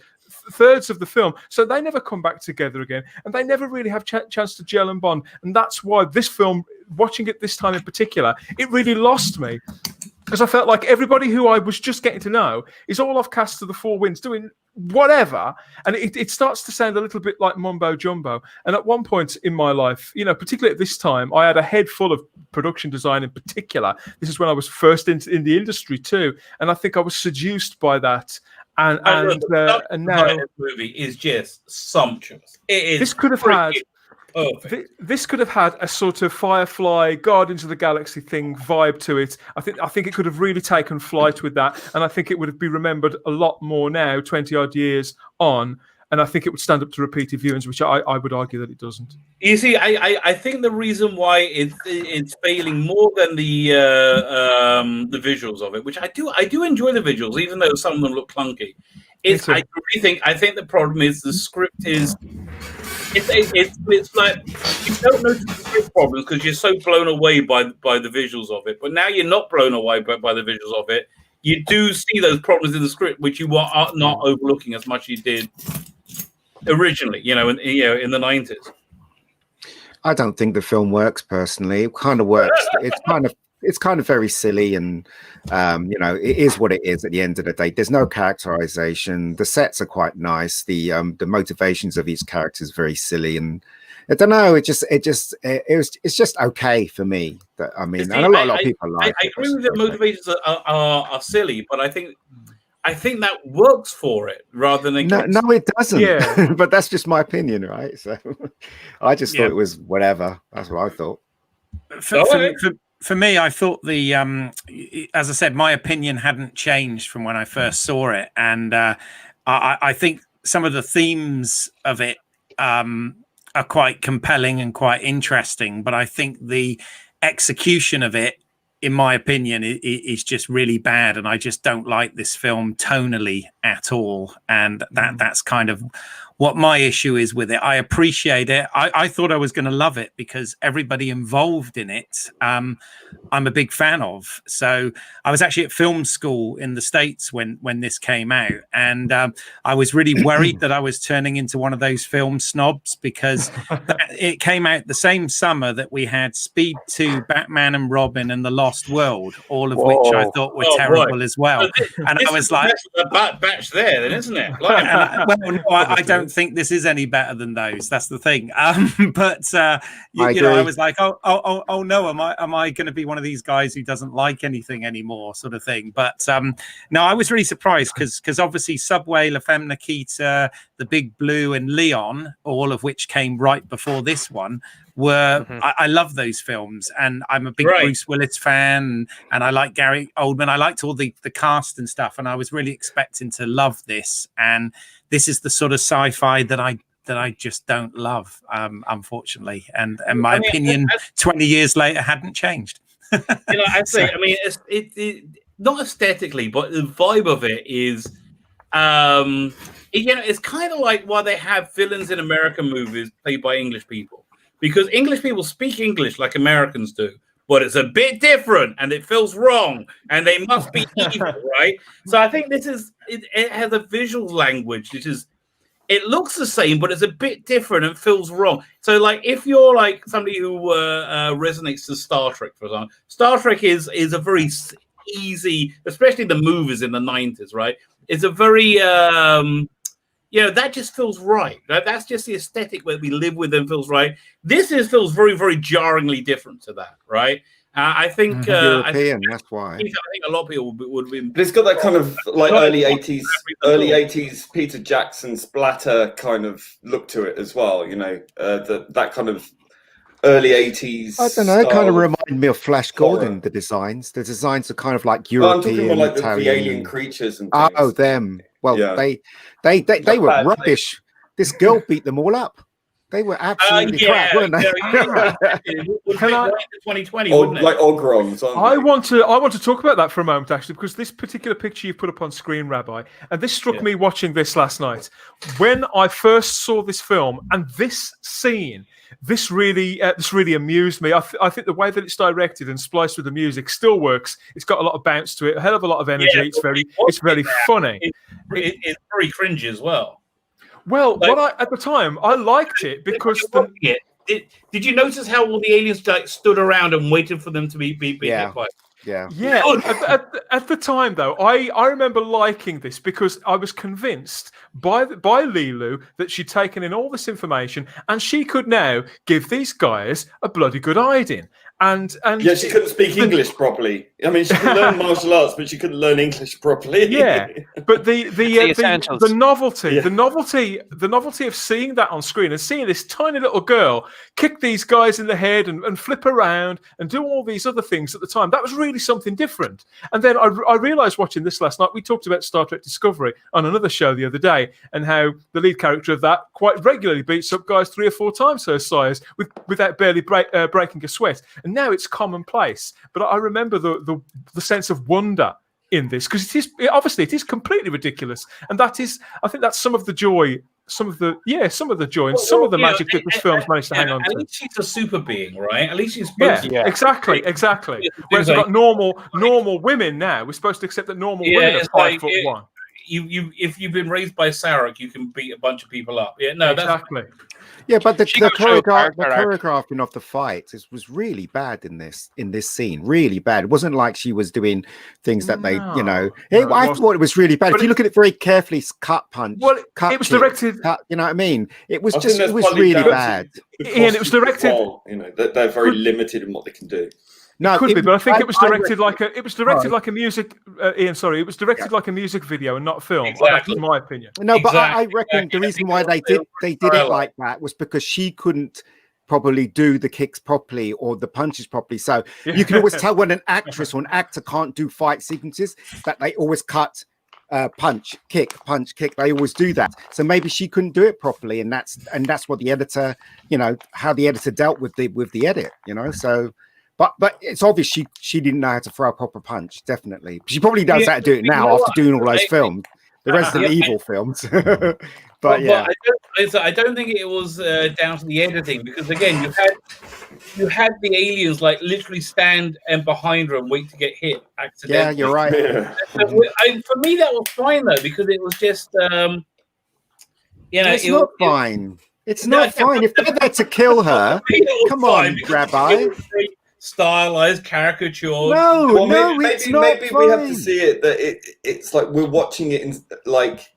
of the film, so they never come back together again, and they never really have chance to gel and bond, and that's why this film, watching it this time in particular, it really lost me, because I felt like everybody who I was just getting to know is all off cast to the four winds doing whatever, and it starts to sound a little bit like mumbo jumbo. And at one point in my life, particularly at this time, I had a head full of production design in particular. This is when I was first in the industry too, and I think I was seduced by that. And now this movie is just sumptuous. It is. This could have had a sort of Firefly, Guardians of the Galaxy thing vibe to it. I think it could have really taken flight with that, and I think it would be remembered a lot more now, 20 odd years on. And I think it would stand up to repeated viewings, which I would argue that it doesn't. You see, I think the reason why it's failing more than the visuals of it, which I do enjoy the visuals, even though some of them look clunky. I think the problem is the script is. It's like you don't notice the script problems because you're so blown away by the visuals of it. But now you're not blown away by the visuals of it. You do see those problems in the script, which you are not overlooking as much as you did originally, in the 90s. I don't think the film works personally. It kind of works. It's kind of very silly, and it is what it is at the end of the day. There's no characterization. The sets are quite nice. The motivations of each character is very silly, and I don't know. It's just okay for me. And a lot of people like. I agree with the motivations are silly, but I think that works for it rather than no, it doesn't. Yeah, but that's just my opinion, right? So I just thought it was whatever. That's what I thought. For me, I thought as I said, my opinion hadn't changed from when I first saw it, and I think some of the themes of it are quite compelling and quite interesting, but I think the execution of it in my opinion, is just really bad, and I just don't like this film tonally at all. And that's kind of what my issue is with it. I appreciate it. I thought I was going to love it because everybody involved in it, I'm a big fan of. So I was actually at film school in the States when this came out, and I was really worried that I was turning into one of those film snobs because it came out the same summer that we had Speed 2, Batman and Robin, and The Lost World, all of which I thought were terrible as well. And I was like, that batch there, then, isn't it? Like, well, no, I don't think this is any better than those. That's the thing. But you know, I was like, oh no, am I going to be one of these guys who doesn't like anything anymore, sort of thing? But no, I was really surprised because obviously Subway, La Femme Nikita, The Big Blue, and Leon, all of which came right before this one, were I love those films, and I'm a big Bruce Willis fan, and I like Gary Oldman. I liked all the cast and stuff, and I was really expecting to love this. And this is the sort of sci-fi that I just don't love, unfortunately. And my opinion 20 years later hadn't changed. You know, I'd say, I mean, it not aesthetically, but the vibe of it is, you know, it's kind of like why they have villains in American movies played by English people, because English people speak English like Americans do, but it's a bit different and it feels wrong and they must be evil, right? So I think this is, it has a visual language which is, it looks the same, but it's a bit different and feels wrong. So, like, if you're like somebody who resonates to Star Trek, for example, Star Trek is a very easy, especially the movies in the 90s, right? It's a very, you know, that just feels right. That's just the aesthetic that we live with and feels right. This feels very, very jarringly different to that, right? I think European. That's why. I think a lot of people would be. But it's got that kind of like early 80s Peter Jackson splatter kind of look to it as well. You know, that kind of early 80s. I don't know. It kind of reminded me of Flash Gordon. The designs are kind of like European. I'm talking more like Italian. the alien creatures and things. Oh, them. Well, yeah. they were rubbish. This girl beat them all up. They were absolutely crap, weren't they? Can I, 2020, wouldn't it? Like Ogrons. I want to talk about that for a moment, actually, because this particular picture you put up on screen, Rabbi, and this struck me watching this last night. When I first saw this film and this scene, this really amused me. I think the way that it's directed and spliced with the music still works. It's got a lot of bounce to it, a hell of a lot of energy. Yeah, it's very funny. It's very cringy as well. Well, at the time I liked it because did you notice how all the aliens like stood around and waited for them to be hit by? Yeah. At the time, though, I remember liking this because I was convinced by Lilu that she'd taken in all this information and she could now give these guys a bloody good hiding. And yeah, she couldn't speak English properly. I mean, she could learn martial arts, but she couldn't learn English properly. Yeah, but the novelty of seeing that on screen and seeing this tiny little girl kick these guys in the head and flip around and do all these other things at the time, that was really something different. And then I realized watching this last night, we talked about Star Trek Discovery on another show the other day, and how the lead character of that quite regularly beats up guys 3 or 4 times her size without barely breaking a sweat. And now it's commonplace. But I remember the sense of wonder in this, because it is completely ridiculous, and I think that's some of the joy. Some of the joy and some of the magic that this film's managed to hang on to. At least she's a super being, right? At least she's exactly. Whereas we've got normal women now. We're supposed to accept that normal women are 5'1". If you've been raised by Sarek, you can beat a bunch of people up. Yeah, no, exactly. Yeah, but the choreographing of the fights was really bad in this scene. Really bad. It wasn't like she was doing things that I thought it was really bad. If you look at it very carefully, cut punch. Well, it was directed. You know what I mean? It was really bad. Ian, it was directed. You know, they're very limited in what they can do. No, it could be, but I think it was directed like a music. Ian, sorry, it was directed like a music video and not a film. Exactly. That's my opinion. No, but I reckon the reason why they did it like that was because she couldn't probably do the kicks properly or the punches properly. So you can always tell when an actress or an actor can't do fight sequences, that they always cut punch, kick. They always do that. So maybe she couldn't do it properly, and that's what the editor, how the editor dealt with the edit. So. But it's obvious she didn't know how to throw a proper punch. Definitely, she probably knows how to do it now know after what? doing all those films, the Resident Evil films. But yeah, I don't think it was down to the editing, because again, you had the aliens like literally stand and behind her and wait to get hit accidentally. yeah, you're right. Yeah. For me, that was fine though, because it was just It's not fine. It's not fine. If they're there to kill her, come on, Rabbi. Stylized, caricatured. No, it's not maybe fine. we have to see it that it's like we're watching it in like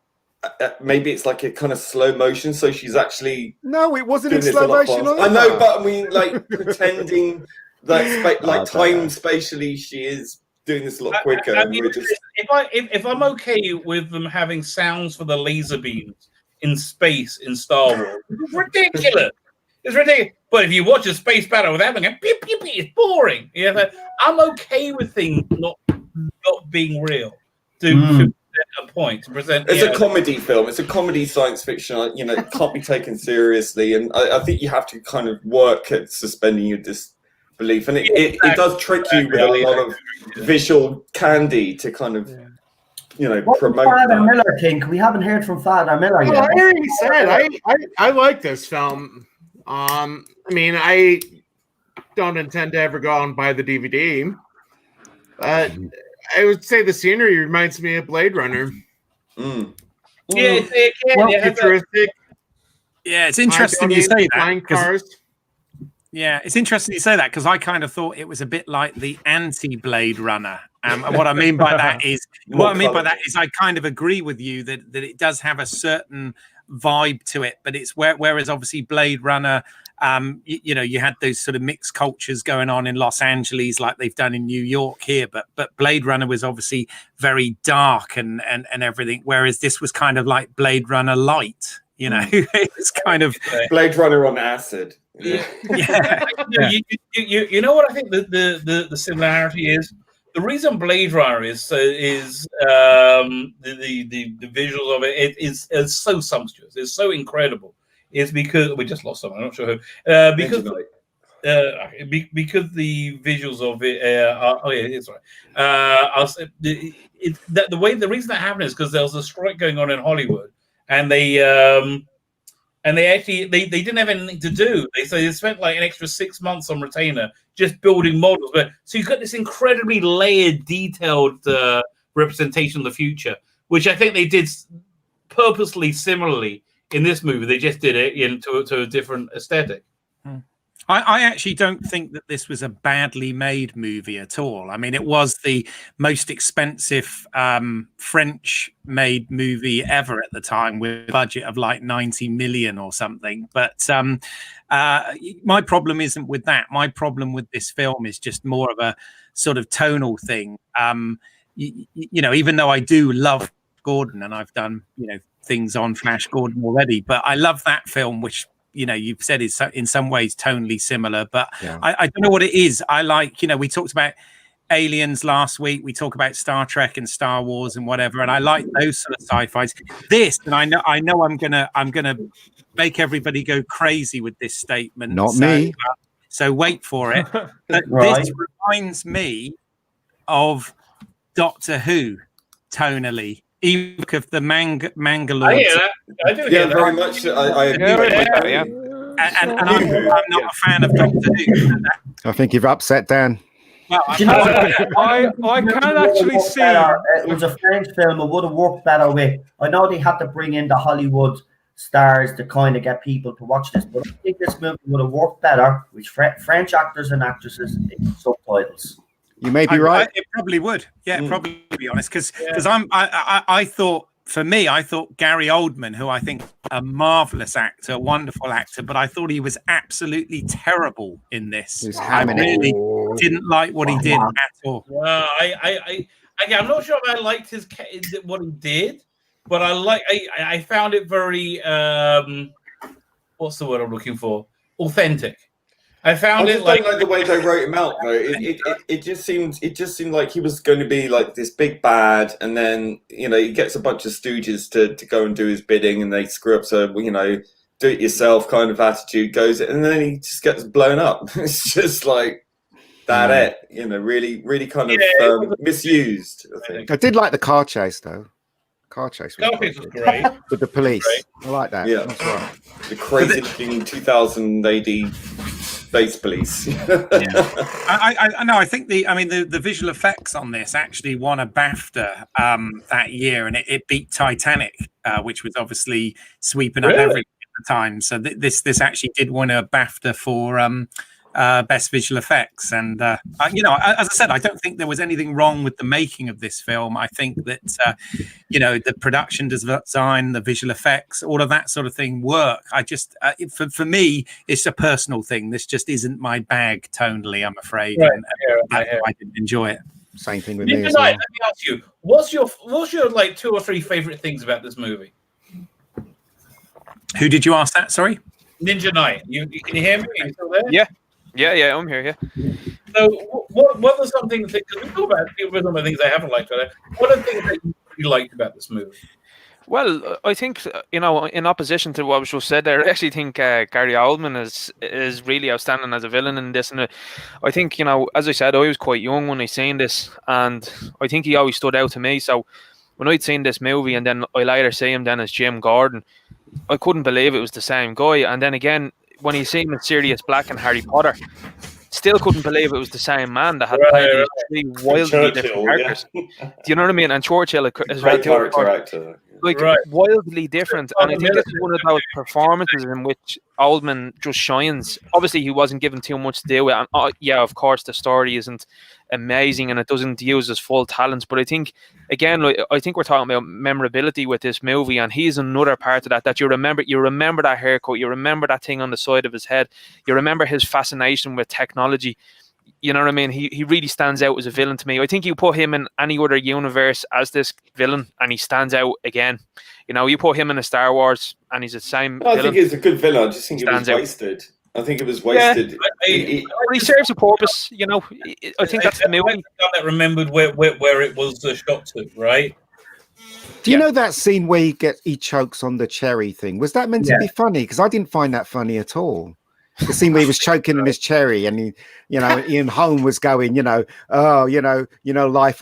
maybe it's like a kind of slow motion, so she's actually No, it wasn't in doing this a slow lot motion. faster. I know, but I mean, like pretending that time spatially she is doing this a lot quicker. I mean, if I'm okay with them having sounds for the laser beams in space in Star Wars, it's ridiculous. It's ridiculous. But if you watch a space battle with having a beep, beep, beep, it's boring. Yeah, I'm okay with things not being real. To present a point, to present. It's a comedy film. It's a comedy science fiction. You know, it can't be taken seriously, and I think you have to kind of work at suspending your disbelief, and it does trick you with a lot of visual candy to kind of. You know, promote Father that. Miller think we haven't heard from Father Miller yet. I already said I like this film. I mean, I don't intend to ever go out and buy the DVD. I would say the scenery reminds me of Blade Runner. Yeah, futuristic. Yeah, it's interesting you say that. Flying cars. Yeah, it's interesting you say that, because I kind of thought it was a bit like the anti-Blade Runner. And what I mean by that is, I kind of agree with you that it does have a certain vibe to it, but it's whereas obviously Blade Runner, you had those sort of mixed cultures going on in Los Angeles like they've done in New York here, but Blade Runner was obviously very dark and everything, whereas this was kind of like Blade Runner light. You know, it's kind of Blade Runner on acid. Yeah. You know what I think the similarity is? The reason Blade Runner is the visuals of it is so sumptuous, it's so incredible. It's because we just lost someone. I'm not sure who. Because the visuals of it. It's right. The reason that happened is because there was a strike going on in Hollywood, and they actually they didn't have anything to do. They spent like an extra 6 months on retainer just building models. But so you've got this incredibly layered, detailed representation of the future, which I think they did purposely similarly in this movie. They just did it to a different aesthetic. I actually don't think that this was a badly made movie at all. I mean, it was the most expensive French-made movie ever at the time, with a budget of like 90 million or something. But my problem isn't with that. My problem with this film is just more of a sort of tonal thing. You know, even though I do love Gordon, and I've done, things on Flash Gordon already, but I love that film, which you've said is in some ways tonally similar, but I don't know what it is. I like, we talked about Aliens last week. We talk about Star Trek and Star Wars and whatever, and I like those sort of sci-fis. This, and I know I'm gonna make everybody go crazy with this statement. Not me. So wait for it. But Right. This reminds me of Doctor Who tonally. Even of the Mangalore. I hear that. I do hear that. very much. I agree. And I'm not a fan of Doctor Who. I think you've upset Dan. Well, Do you know what? I can actually see. It was a French film. It would have worked better with. I know they had to bring in the Hollywood stars to kind of get people to watch this, but I think this movie would have worked better with French actors and actresses in subtitles. You may be right. It probably would. Yeah, probably, to be honest, because I thought, for me, I thought Gary Oldman, who I think a marvelous actor, wonderful actor, but I thought he was absolutely terrible in this. I really didn't like what he did at all. Well, I'm not sure if I liked what he did, but I found it very what's the word I'm looking for? Authentic. I found it like the way they wrote him out though. It just seemed like he was going to be like this big bad, and then he gets a bunch of stooges to go and do his bidding, and they screw up. So do it yourself kind of attitude goes, and then he just gets blown up. It's just like that it, you know, really kind of misused, I think. I did like the car chase though. Car chase was great with the police. I like that. Yeah, that's right. The crazy looking 2000 AD space police. I know. I think the visual effects on this actually won a BAFTA that year, and it beat Titanic, which was obviously sweeping up everything at the time. So this actually did win a BAFTA for best visual effects. And you know, as I said, I don't think there was anything wrong with the making of this film. I think that you know, the production design, the visual effects, all of that sort of thing work. I just for me, it's a personal thing. This just isn't my bag tonally, I'm afraid. Right. And I didn't enjoy it. Same thing with me. Ninja As Knight, well. let me ask you, what's your like 2 or 3 favorite things about this movie? Who did you ask that? Sorry, Ninja Knight. You can you hear me? Are you still there? Yeah, I'm here. Yeah. So, what are some things? Because we talk about people talking about things they haven't liked. What are the things that you really liked about this movie? Well, I think, you know, in opposition to what was just said there, I actually think Gary Oldman is really outstanding as a villain in this. And I think, you know, as I said, I was quite young when I seen this, and I think he always stood out to me. So when I'd seen this movie, and then I later see him then as Jim Gordon, I couldn't believe it was the same guy. And then again, when you see him in Sirius Black and Harry Potter, still couldn't believe it was the same man that had played these 3 wildly different characters. Do you know what I mean? And Churchill as well. Character actor. Like wildly different, and I think this is one of those performances in which Oldman just shines. Obviously, he wasn't given too much to deal with, and yeah, of course, the story isn't amazing and it doesn't use his full talents. But I think, again, like, I think we're talking about memorability with this movie, and he's another part of that. That you remember that haircut, you remember that thing on the side of his head, you remember his fascination with technology. You know what I mean? He really stands out as a villain to me. I think you put him in any other universe as this villain, and he stands out again. You know, you put him in a Star Wars, and he's the same. I think he's a good villain. I just think it was wasted. I think it was wasted. Yeah, he serves a purpose. You know, I think that's the movie. That remembered where it was shot to, right? Do you know that scene where he chokes on the cherry thing? Was that meant to be funny? Because I didn't find that funny at all. The scene where he was choking on his cherry, and Ian Holm was going, life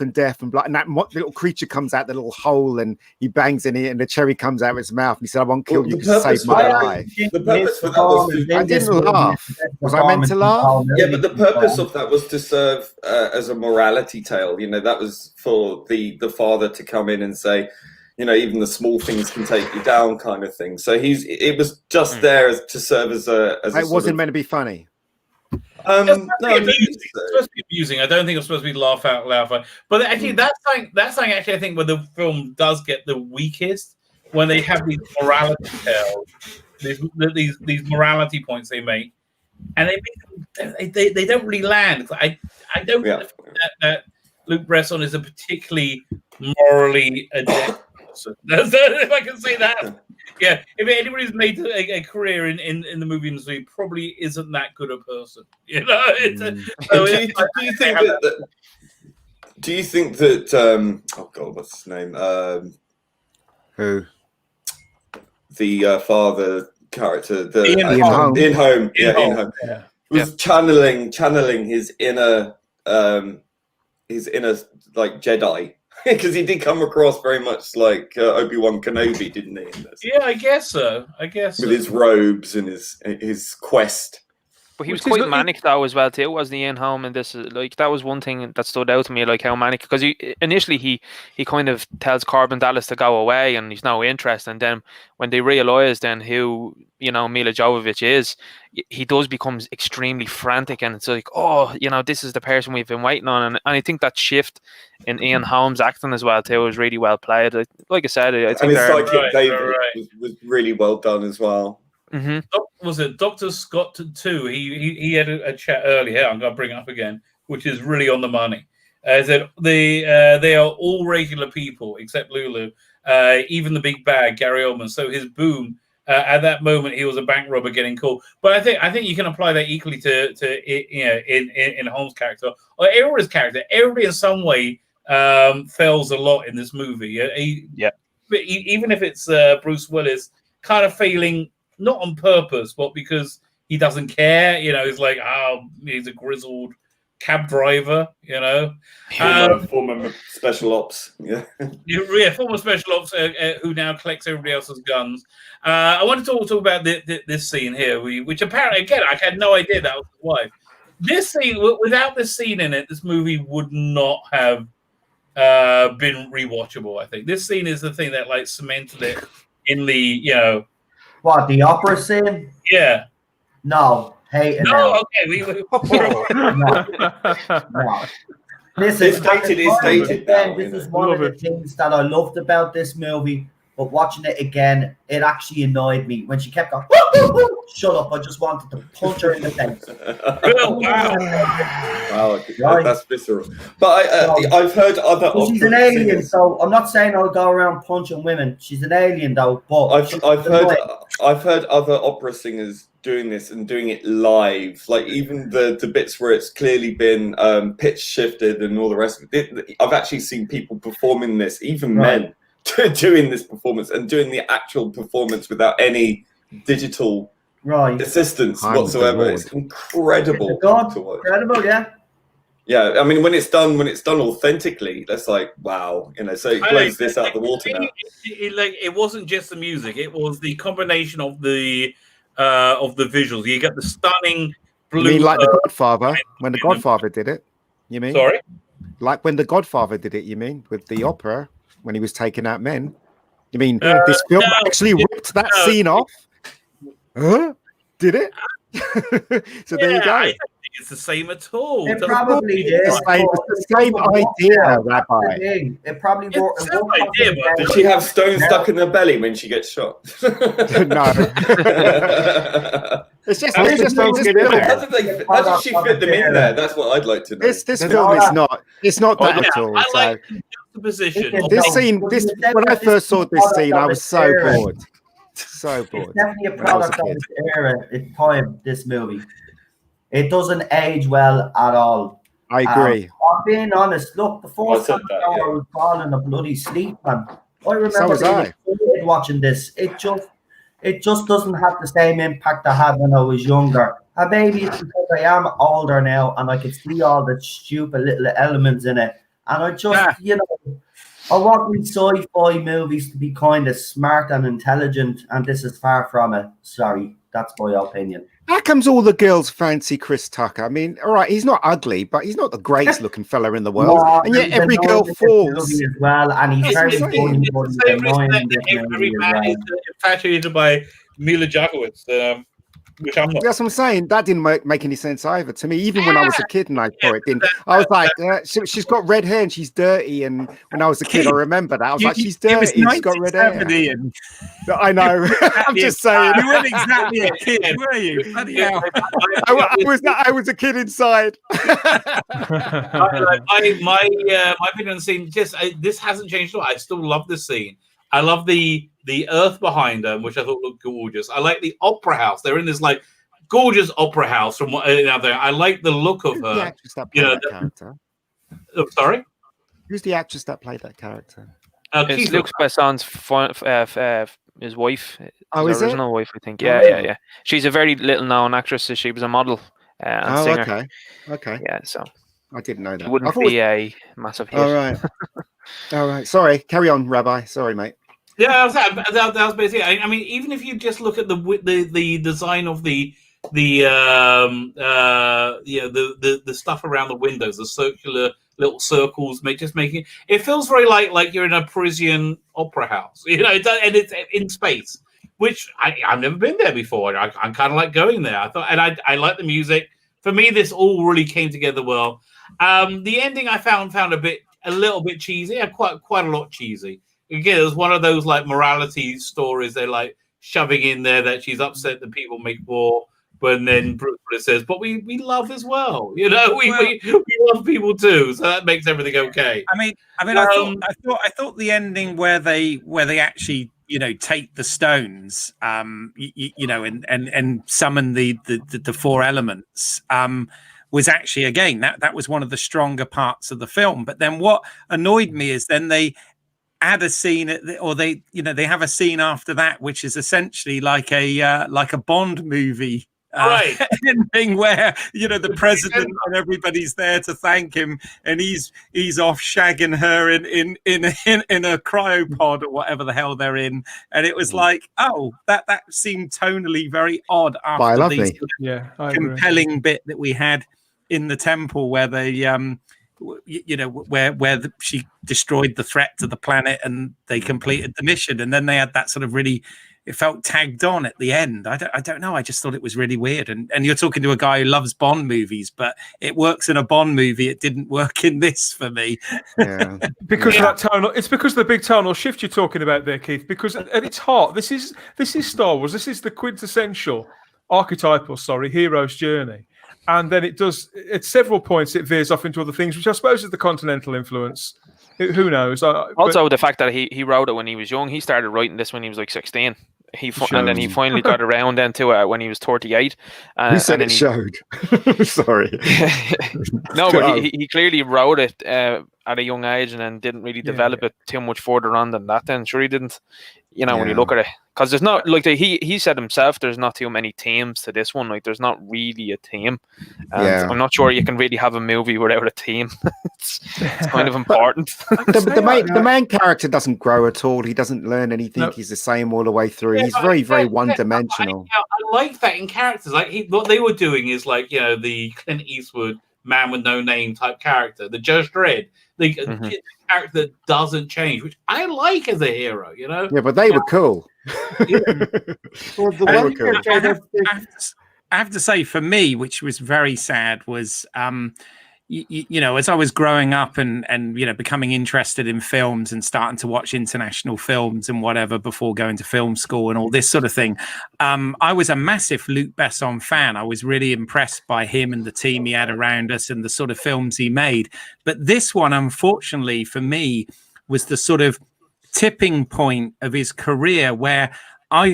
and death and blood, and that little creature comes out the little hole, and he bangs in it, and the cherry comes out of his mouth, and he said, "I won't kill you to save my life." The purpose for that was I didn't laugh. Was I meant to laugh? Yeah, but the purpose of that was to serve as a morality tale. You know, that was for the father to come in and say, you know, even the small things can take you down, kind of thing. So it was just there to serve as a. It wasn't meant to be funny. No, it's supposed to be amusing. I don't think it's supposed to be laugh out loud. But actually, that's something. Actually, I think where the film does get the weakest, when they have these morality tales, these morality points they make, and they don't really land. I don't think that Luc Bresson is a particularly morally adept. If I can say that, yeah. If anybody's made a career in the movie industry, probably isn't that good a person. You know. Do you think that? Oh God, what's his name? Who? The father character, Ian Holm. Ian Holm. Yeah, Ian Holm. Yeah. Was channeling his inner like Jedi. Because he did come across very much like Obi-Wan Kenobi, didn't he? Yeah, I guess so. With his robes and his quest. But he was quite manic though as well too, wasn't he, Ian Holm? And this, like, that was one thing that stood out to me, like how manic. Because initially he kind of tells Korben Dallas to go away, and he's no interest. And then when they realise then who Mila Jovovich is, he does become extremely frantic, and it's like, this is the person we've been waiting on. And I think that shift in Ian Holm's acting as well too was really well played. Like I said, I think his sidekick David was really well done as well. Mm-hmm. Was it Dr. Scott too? He had a chat earlier. I'm going to bring it up again, which is really on the money. That they are all regular people except Lulu, even the big bag Gary Oldman. So his boom at that moment, he was a bank robber getting caught. But I think you can apply that equally to in Holmes' character or everybody's character. Everybody in some way fails a lot in this movie. Even if it's Bruce Willis kind of failing. Not on purpose, but because he doesn't care. He's like, he's a grizzled cab driver, Former special ops. Yeah. Former special ops who now collects everybody else's guns. I want to talk about this scene here, which apparently, again, I had no idea that was his wife. This scene, without this scene in it, this movie would not have been rewatchable. I think this scene is the thing that like cemented it in the What, the opera scene? Yeah. No, hate it. No, okay. No. Listen, It's dated now. This is one of the things that I loved about this movie. But watching it again, it actually annoyed me when she kept going, woo, woo, woo. Shut up, I just wanted to punch her in the face. Wow, that's visceral. But I've heard other well, she's an alien, so I'm not saying I'll go around punching women. She's an alien, though. But I've heard other opera singers doing this and doing it live, like even the bits where it's clearly been pitch shifted and all the rest of it. I've actually seen people performing this, even men. Doing this performance and doing the actual performance without any digital assistance whatsoever. It's incredible to watch. Incredible, yeah. Yeah, I mean, when it's done authentically, that's like wow, so it blows this out the water now. It wasn't just the music; it was the combination of the visuals. You got the stunning blue. You mean like The Godfather when The Godfather did it? You mean? Sorry, like when The Godfather did it? You mean with the opera? When he was taking out men, you mean this film actually ripped that scene off? Huh? Did it? So there you go. I don't think it's the same at all. It probably did. It's the same idea, Rabbi. It probably brought the same idea, but did she have stones stuck in her belly when she gets shot? No. It's just how did she fit them in there? That's what I'd like to know. This film is not. It's not that at all. I like the position. When I first saw this scene, I was so bored. So bored. It's definitely a product of its era, its time. This movie, it doesn't age well at all. I agree. I'm being honest. Look, the first time I was falling a bloody sleep, man. I remember watching this. It just doesn't have the same impact I had when I was younger. And maybe it's because I am older now and I can see all the stupid little elements in it. And I just, I want these sci-fi movies to be kind of smart and intelligent, and this is far from it. Sorry, that's my opinion. How comes all the girls fancy Chris Tucker? I mean, all right, he's not ugly, but he's not the greatest looking fella in the world. No, and yet every girl falls. As well, and he's very funny. Every man is infatuated by Mila Jovovich, which I'm not. That's what I'm saying. That didn't make any sense either to me. Even when I was a kid and I saw it, didn't. I was like, she's got red hair and she's dirty. And when I was a kid, I remember that. I was like, she's dirty. She's got red hair. I know. I'm just saying. You weren't exactly a kid, were you? Bloody hell. I was a kid inside. My opinion on the scene, this hasn't changed at all. I still love this scene. I love the earth behind them, which I thought looked gorgeous. I like the opera house. They're in this like gorgeous opera house from what I like the look of her. The actress that played that character. Sorry? Who's the actress that played that character? It's Luc Bresson's his wife. His original wife, I think. Yeah. She's a very little known actress. She was a model and singer. Okay. Yeah, so I didn't know that. It wouldn't be a massive hit. All right. Sorry. Carry on, Rabbi. Sorry, mate. Yeah, that was basically it. I mean, even if you just look at the design of the stuff around the windows, the circular little circles, making it feels very like you're in a Parisian opera house, and it's in space, which I've never been there before. I'm kind of like going there. I thought, and I like the music. For me, this all really came together well. The ending I found a little bit cheesy, quite a lot cheesy. Again, it was one of those like morality stories they're like shoving in there that she's upset that people make war, but then Bruce says, "But we love as well, we love people too, so that makes everything okay." I mean, I thought the ending where they actually take the stones, and summon the four elements, was actually again that was one of the stronger parts of the film. But then what annoyed me is then they add a scene they have a scene after that which is essentially like a Bond movie Right. Thing where the president and everybody's there to thank him, and he's off shagging her in a cryopod or whatever the hell they're in, and it was like, oh, that seemed tonally very odd after these compelling bit that we had in the temple where they she destroyed the threat to the planet and they completed the mission, and then they had that sort of really. It felt tagged on at the end. I don't know. I just thought it was really weird. And you're talking to a guy who loves Bond movies, but it works in a Bond movie. It didn't work in this for me. Yeah. Because of that tonal, it's because of the big tonal shift you're talking about there, Keith. Because at its heart, this is Star Wars. This is the quintessential archetypal, hero's journey. And then it does, at several points, it veers off into other things, which I suppose is the continental influence. Who knows? Also, the fact that he wrote it when he was young. He started writing this when he was like 16. And then he finally got around into it when he was 38. Who said it showed? Sorry. No, but he clearly wrote it at a young age and then didn't really develop it too much further on than that. Then sure he didn't. When you look at it, because there's not like he said himself, there's not too many themes to this one. Like there's not really a theme. And I'm not sure you can really have a movie without a theme. it's kind of important. The main character doesn't grow at all. He doesn't learn anything. No. He's the same all the way through. He's very, very one-dimensional. I like that in characters. Like what they were doing is like the Clint Eastwood man with no name type character, the Judge Dredd. The character that doesn't change, which I like as a hero, Yeah, but they were cool. Well, the one character I have to say, for me, which was very sad, was as I was growing up and becoming interested in films and starting to watch international films and whatever before going to film school and all this sort of thing, I was a massive Luc Bresson fan. I was really impressed by him and the team he had around us and the sort of films he made. But this one, unfortunately, for me, was the sort of tipping point of his career where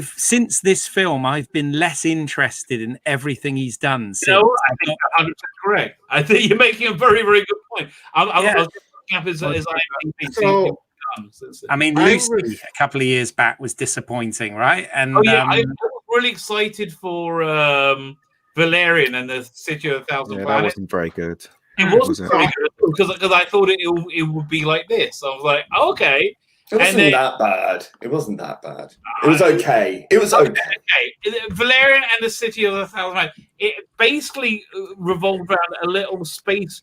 since this film, I've been less interested in everything he's done. Since. I think you're 100% correct. I think you're making a very, very good point. I was looking up his IMDb. I mean, Lucy a couple of years back was disappointing, right? And I was really excited for Valerian and the City of a Thousand Planets. That wasn't very good. It wasn't very good because I thought it would be like this. I was like, okay. It wasn't that bad. It wasn't that bad. It was okay. It was okay. Valerian and the City of a Thousand Planets. It basically revolved around a little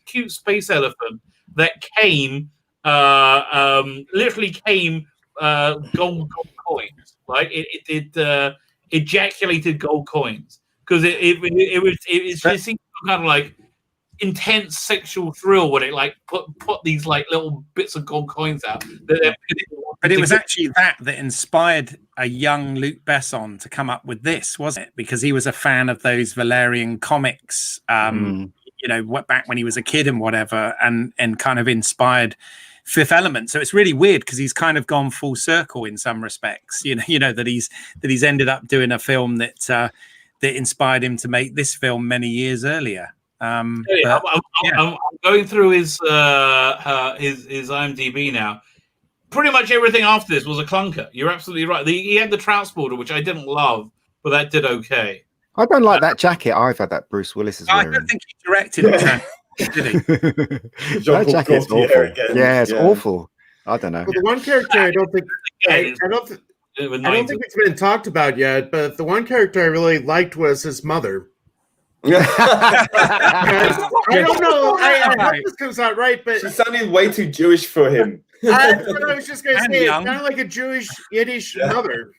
cute space elephant that came, literally came gold coins. Like it ejaculated gold coins because it just seemed kind of like intense sexual thrill when it like put these like little bits of gold coins out. But it was actually that inspired a young Luc Besson to come up with this, wasn't it? Because he was a fan of those Valerian comics, back when he was a kid and whatever, and kind of inspired Fifth Element. So it's really weird because he's kind of gone full circle in some respects. That he's ended up doing a film that inspired him to make this film many years earlier. I'm going through his IMDb now. Pretty much everything after this was a clunker. You're absolutely right. He had the Transporter, which I didn't love, but that did okay. I don't like that jacket either that Bruce Willis is wearing. I don't think he directed it, did he? That jacket's awful. Yeah, it's awful. I don't know. Well, the one character I don't think it's been talked about yet, but the one character I really liked was his mother. I don't know. I hope this comes out right, but she sounded way too Jewish for him. I was just going to say, it's kind of like a Jewish Yiddish mother.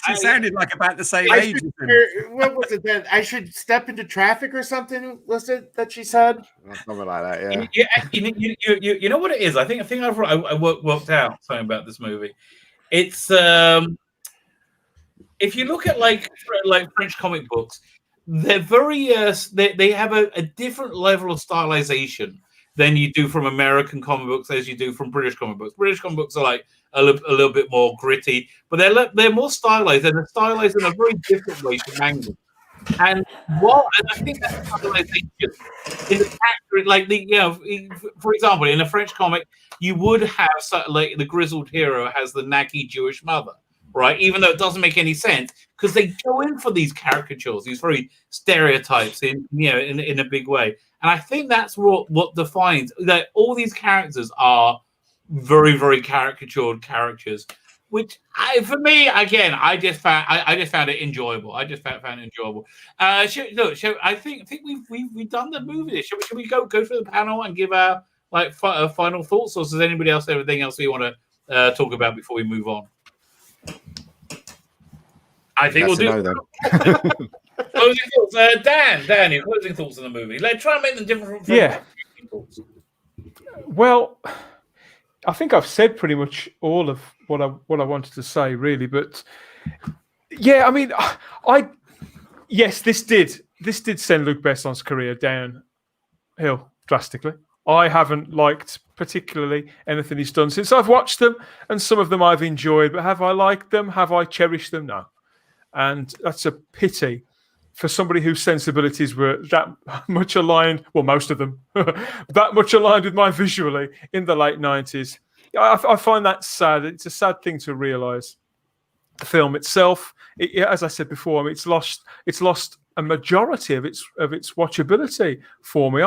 She sounded like about the same age. What was it then? I should step into traffic or something. Was it that she said? Something like that. Yeah. You know what it is? I think I worked out something about this movie. It's if you look at like French comic books, they're very they have a different level of stylization than you do from American comic books as you do from British comic books. British comic books are like a little bit more gritty, but they're more stylized, and they're stylized in a very different way from Angle. And I think that stylization in the character, like for example, in a French comic, you would have like the grizzled hero has the naggy Jewish mother. right? Even though it doesn't make any sense, because they go in for these caricatures, these very stereotypes in a big way. And I think that's what defines that all these characters are very, very caricatured characters, which for me, again, I just found it enjoyable. I just found it enjoyable. I think we've done the movie. Should we go through the panel and give our final thoughts, or does anybody else have anything else you want to talk about before we move on? I think we'll do that. Closing thoughts, Dan, your closing thoughts on the movie. Let's try and make them different from thoughts. Well, I think I've said pretty much all of what I wanted to say, really. But yeah, I mean, this did send Luc Besson's career downhill drastically. I haven't liked particularly anything he's done since I've watched them, and some of them I've enjoyed. But have I liked them? Have I cherished them? No. And that's a pity for somebody whose sensibilities were that much aligned, well, most of them, that much aligned with mine visually in the late 90s. I find that sad. It's a sad thing to realise. The film itself, as I said before, I mean, it's lost a majority of its watchability for me.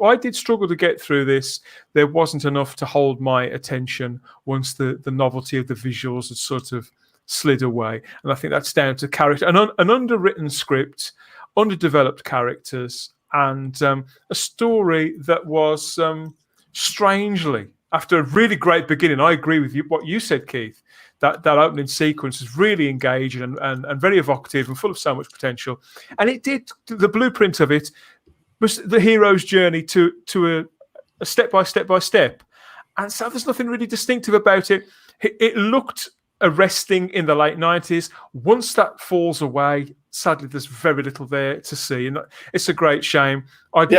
I did struggle to get through this. There wasn't enough to hold my attention once the novelty of the visuals had sort of slid away, and I think that's down to character, an underwritten script, underdeveloped characters, and a story that was strangely, after a really great beginning. I agree with you what you said, Keith. That opening sequence is really engaging and very evocative and full of so much potential. And it did, the blueprint of it was the hero's journey to a step by step. And so there's nothing really distinctive about it. It looked arresting in the late 90s. Once that falls away, sadly, there's very little there to see, and it's a great shame. I'd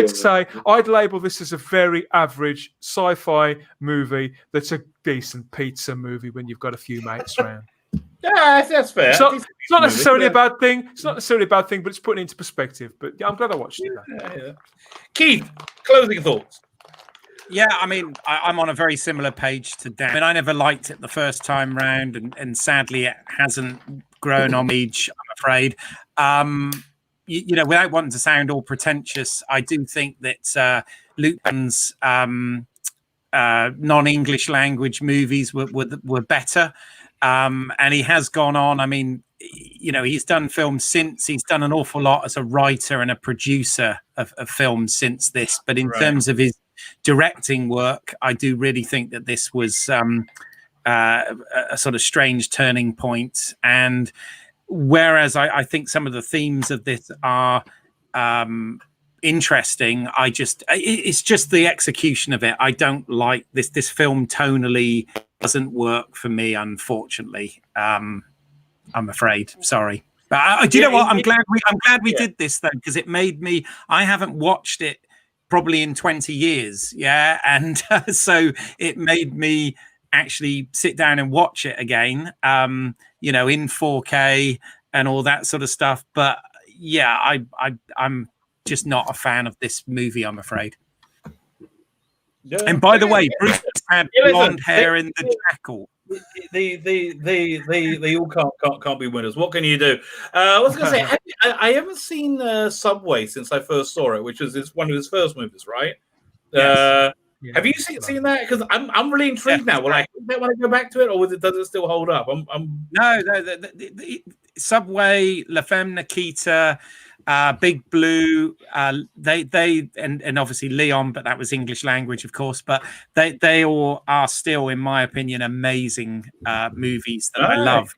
say I'd label this as a very average sci-fi movie that's a decent pizza movie when you've got a few mates around. Yeah, that's fair. It's not necessarily a bad thing. It's not necessarily a bad thing, but it's putting it into perspective. But yeah, I'm glad I watched it. Yeah. Keith, closing thoughts. Yeah, I mean, I'm on a very similar page to Dan. I mean, I never liked it the first time round, and sadly, it hasn't grown on me, I'm afraid. Without wanting to sound all pretentious, I do think that Luc Bresson's non-English language movies were better, and he has gone on. I mean, he's done films since. He's done an awful lot as a writer and a producer of films since this. But in terms of his directing work, I do really think that this was a sort of strange turning point. And whereas I think some of the themes of this are interesting, it's just the execution of it. I don't like this film tonally doesn't work for me, unfortunately. I'm afraid. Sorry. But do you know what? I'm glad we did this though, because it made me. I haven't watched it probably in 20 years. Yeah. And so it made me actually sit down and watch it again, in 4K and all that sort of stuff. But yeah, I'm just not a fan of this movie, I'm afraid. Yeah. And by the way, Bruce had blonde hair in The Jackal. They all can't be winners. What can you do? I was going to say, I haven't seen Subway since I first saw it, which was one of his first movies, right? Yes. Have you seen that? Because I'm really intrigued now. Will I want to go back to it, or does it still hold up? No. The Subway, La Femme Nikita, Big Blue, they and obviously Leon, but that was English language, of course. But they all are still, in my opinion, amazing movies that I love.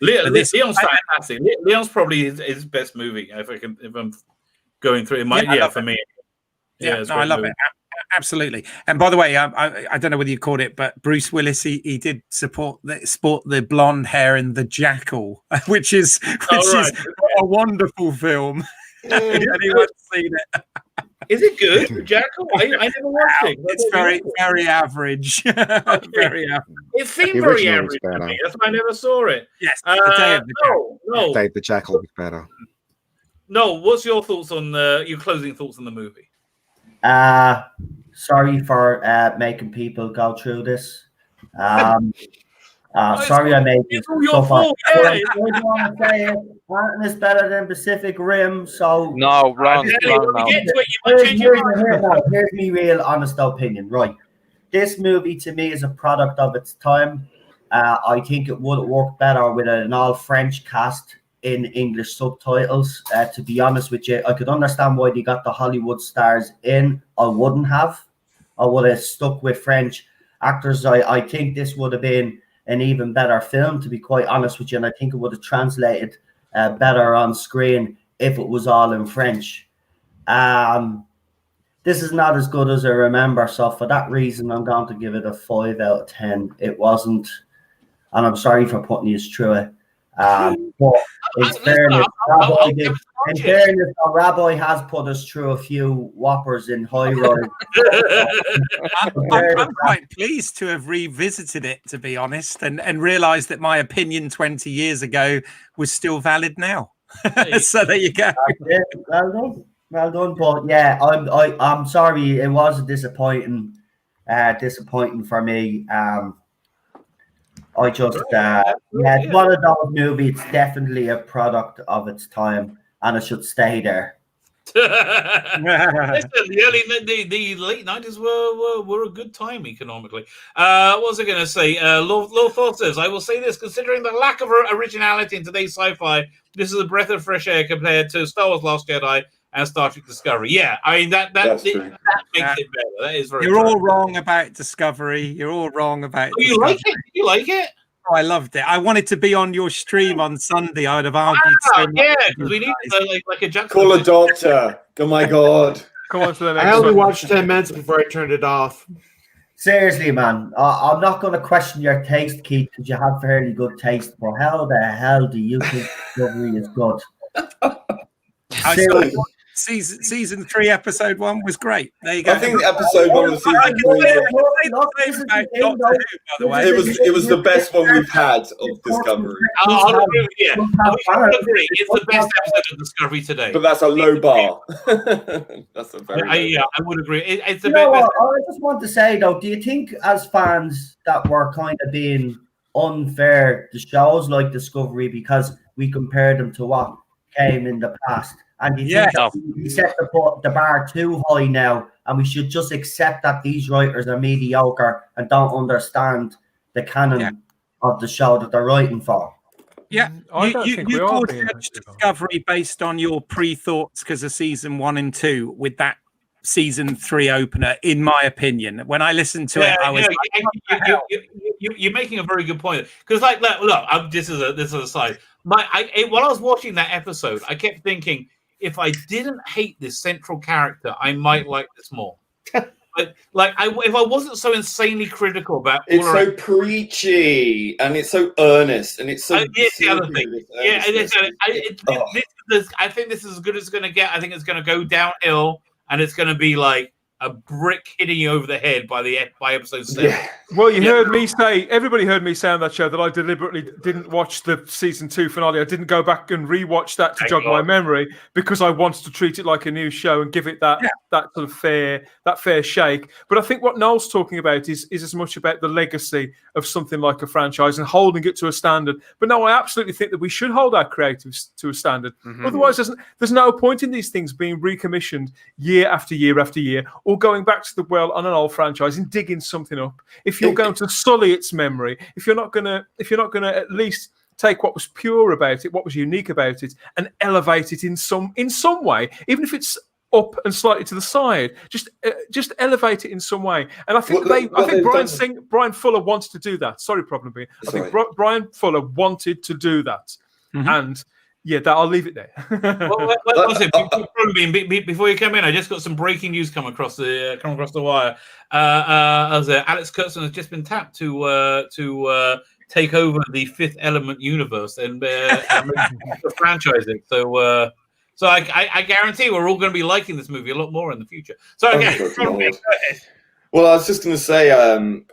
Leon's fantastic. Leon's probably his best movie. If I'm going through it, for me. Yeah, I love it. Absolutely. And by the way, I don't know whether you caught it, but Bruce Willis, he did sport the blonde hair in The Jackal, which is a wonderful film. Anyone's seen it? Is it good, The Jackal? I never watched it. It's very average. Very average. It seemed very average to me. That's why I never saw it. Yes. Dave the Jackal was better. No, what's your thoughts on your closing thoughts on the movie? Sorry for making people go through this. Sorry, I made it's this all your stuff up. fault. But Yeah, I don't want to say it. Martin is better than Pacific Rim, so No, wrong. Kelly, when we No. get to it, you might change your mind. here's me real honest opinion. Right, this movie to me is a product of its time. I think it would work better with an all French cast in English subtitles. To be honest with you, I could understand why they got the Hollywood stars in. I wouldn't have. I would have stuck with French actors. I think this would have been an even better film, to be quite honest with you, and I think it would have translated better on screen if it was all in French. This is not as good as I remember, so for that reason, I'm going to give it a 5 out of 10. It wasn't, and I'm sorry for putting you through it. But in fairness, Rabbi has put us through a few whoppers in high rise. I'm quite pleased to have revisited it, to be honest, and realised that my opinion 20 years ago was still valid now. So there you go. Well done. But yeah, I'm sorry. It was disappointing for me. I just it's one of those movies. It's definitely a product of its time, and it should stay there. Listen, the late 90s were a good time economically. What was I going to say? Lord Thor says, I will say this, considering the lack of originality in today's sci-fi, this is a breath of fresh air compared to Star Wars Last Jedi and Star Trek Discovery. Yeah, I mean, that makes it better. That is very You're true. all wrong about Discovery. You're all wrong about You Discovery. like it? You like it? Oh, I loved it. I wanted to be on your stream on Sunday. I would have argued so much. Yeah, because we need like a juxtaposition. Call a doctor. Oh my god. Come on to the next I only one. watched 10 minutes before I turned it off. Seriously, man, I'm not going to question your taste, Keith, because you have fairly good taste. But how the hell do you think Discovery is good? Seriously. Season 3, episode 1 was great. There you go. I think episode 1 of season 3 it was the best one we've had of Discovery. I'll agree with you. I would agree. It's the best episode of Discovery today. But that's a low bar. That's a very I would agree. It's the You know best. what? I just want to say, though, do you think as fans that we're kind of being unfair to shows like Discovery because we compared them to what came in the past? And you think that we set the bar too high now, and we should just accept that these writers are mediocre and don't understand the canon of the show that they're writing for. Yeah, I don't think we are being judged Discovery based on your pre-thoughts because of season 1 and 2 with that season 3 opener, in my opinion. When I listened to it, I was you're making a very good point, because like look, this is a side. While I was watching that episode, I kept thinking, if I didn't hate this central character, I might like this more. But if I wasn't so insanely critical about it's so preachy and it's so earnest and it's so here's the other thing. Yeah, I think this is as good as it's going to get. I think it's going to go downhill, and it's going to be like a brick hitting you over the head by episode 7. Yeah. Well, everybody heard me say on that show that I deliberately didn't watch the season 2 finale. I didn't go back and rewatch that to jog my memory because I wanted to treat it like a new show and give it that sort of fair shake. But I think what Noel's talking about is as much about the legacy of something like a franchise and holding it to a standard. But no, I absolutely think that we should hold our creatives to a standard. Mm-hmm. Otherwise, there's no point in these things being recommissioned year after year after year, or going back to the well on an old franchise and digging something up. If you're going to sully its memory, if you're not gonna at least take what was pure about it, what was unique about it, and elevate it in some way, even if it's up and slightly to the side, just elevate it in some way. And I think Brian Fuller wanted to do that. Sorry, ProblemBeing. I think Brian Fuller wanted to do that, and. Yeah, I'll leave it there. Before you come in, I just got some breaking news come across the wire. Alex Kurtzman has just been tapped to take over the Fifth Element universe and franchising. So I guarantee we're all going to be liking this movie a lot more in the future. So okay, go ahead. Well, I was just going to say,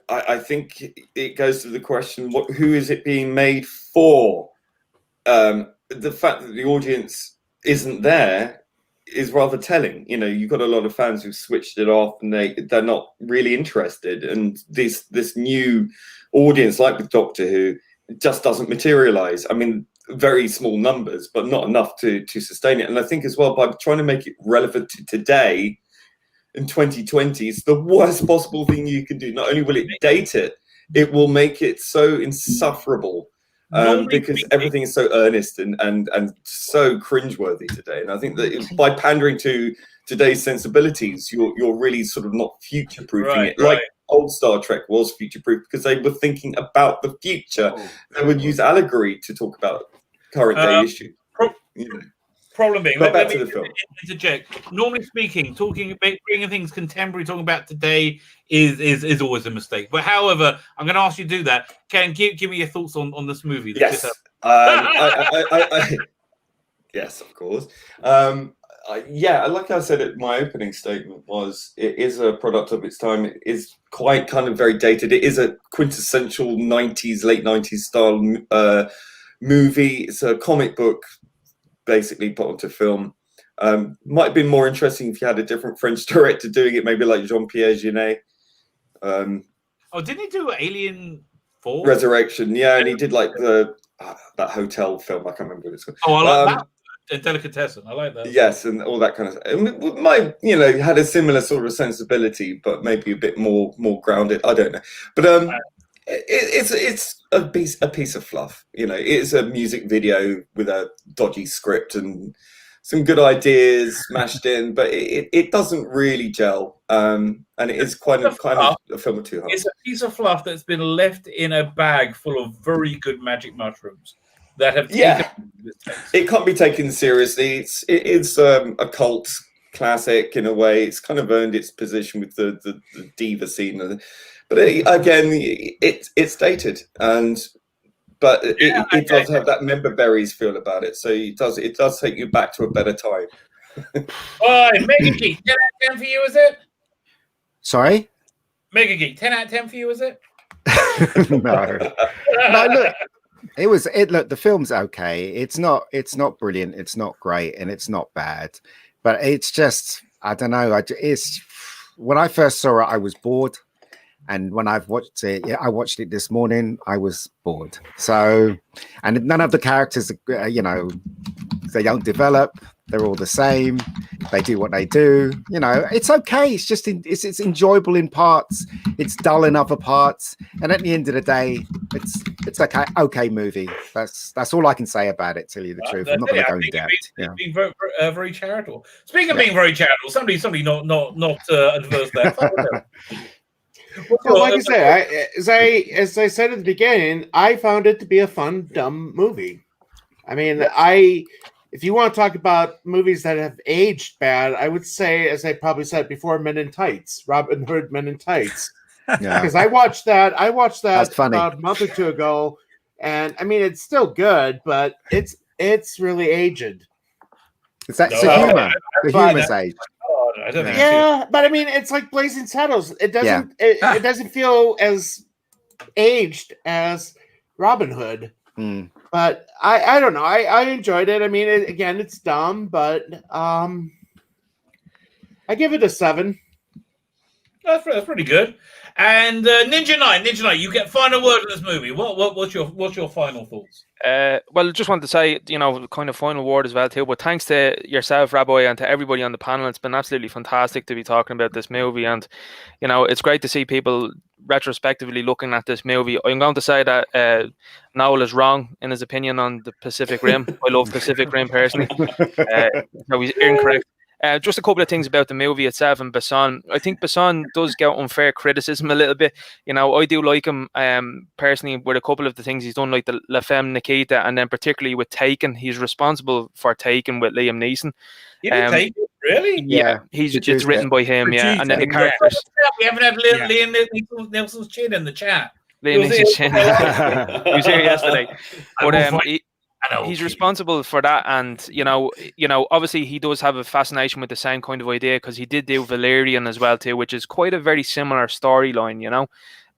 I think it goes to the question: who is it being made for? The fact that the audience isn't there is rather telling. You know, you've got a lot of fans who've switched it off and they're not really interested. And this new audience, like with Doctor Who, just doesn't materialize. I mean, very small numbers, but not enough to sustain it. And I think as well, by trying to make it relevant to today in 2020, it's the worst possible thing you can do. Not only will it date it, it will make it so insufferable. Because everything is so earnest and so cringeworthy today. And I think that by pandering to today's sensibilities, you're really sort of not future-proofing it. Like old Star Trek was future-proof because they were thinking about the future. They would use allegory to talk about current day issues. Problem being, But back let to me the film. interject. Normally speaking, bringing things contemporary, talking about today is always a mistake. But however, I'm going to ask you to do that. Ken, give me your thoughts on this movie. Yes. Yes, of course. Like I said at my opening statement, it is a product of its time. It is quite kind of very dated. It is a quintessential late 90s style movie. It's a comic book basically put onto film. Might have been more interesting if you had a different French director doing it, maybe like Jean-Pierre Jeunet. Didn't he do Alien 4? Resurrection, yeah, and he did like that hotel film. I can't remember what it's called. Oh, I like that. Delicatessen. I like that. Yes, and all that kind of stuff. Had a similar sort of sensibility, but maybe a bit more grounded. I don't know, but it's a piece of fluff. You know, it's a music video with a dodgy script and some good ideas mashed in, but it doesn't really gel. And it is kind of a film of two halves. It's a piece of fluff that's been left in a bag full of very good magic mushrooms that have taken this taste. It can't be taken seriously. It's a cult classic in a way. It's kind of earned its position with the diva scene. But again, it's dated, but it does have that member berries feel about it. So it does take you back to a better time. Mega Geek, 10 out of 10 for you, is it? Sorry? Mega Geek, 10 out of 10 for you, is it? No, look. Look, the film's okay. It's not brilliant, it's not great, and it's not bad. But it's just, I don't know. When I first saw it, I was bored. And when I've watched it, I watched it this morning, I was bored. So, and none of the characters, they don't develop. They're all the same. They do what they do. You know, it's okay. It's just, it's enjoyable in parts. It's dull in other parts. And at the end of the day, it's okay movie. That's all I can say about it, to tell you the truth. I'm not going to go in depth. Being very, very charitable. Speaking of being very charitable, somebody not adverse there. Well, like I said, as I said at the beginning, I found it to be a fun, dumb movie. I mean, if you want to talk about movies that have aged bad, I would say, as I probably said before, Men in Tights, Robin Hood, Men in Tights. Because I watched that about a month or two ago, and I mean, it's still good, but it's really aged. It's that humor. The humor's aged. But I mean, it's like Blazing Saddles. It doesn't. It doesn't feel as aged as Robin Hood. But I don't know. I enjoyed it. I mean, again, it's dumb, but I give it a 7. That's pretty good. And Ninja Knight, you get final word on this movie. What's your final thoughts? Well, just wanted to say, kind of final word as well too. But thanks to yourself, Rabbi, and to everybody on the panel. It's been absolutely fantastic to be talking about this movie, and it's great to see people retrospectively looking at this movie. I'm going to say that Noel is wrong in his opinion on the Pacific Rim. I love Pacific Rim personally. No, he's incorrect. Just a couple of things about the movie itself and Bresson. I think Bresson does get unfair criticism a little bit. I do like him personally with a couple of the things he's done, like the La Femme Nikita, and then particularly with Taken. He's responsible for Taken with Liam Neeson. You did Taken? Really? Yeah, it's written by him. Yeah, and then the characters. We haven't had Liam Neeson's chin in the chat. Liam Neeson's chin. He was here yesterday. But he's responsible for that, and obviously he does have a fascination with the same kind of idea, because he did do Valerian as well too, which is quite a very similar storyline,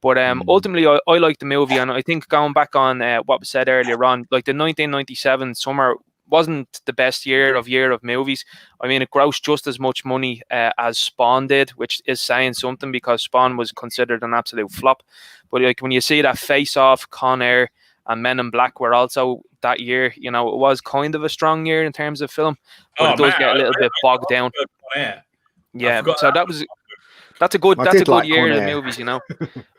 But ultimately, I like the movie, and I think going back on what was said earlier on, like the 1997 summer wasn't the best year of movies. I mean, it grossed just as much money as Spawn did, which is saying something because Spawn was considered an absolute flop. But like when you see that Face Off, Con Air, and Men in Black were also that year, you know, it was kind of a strong year in terms of film, but it does get a little bit bogged down. Yeah, so that's a good year of movies, you know.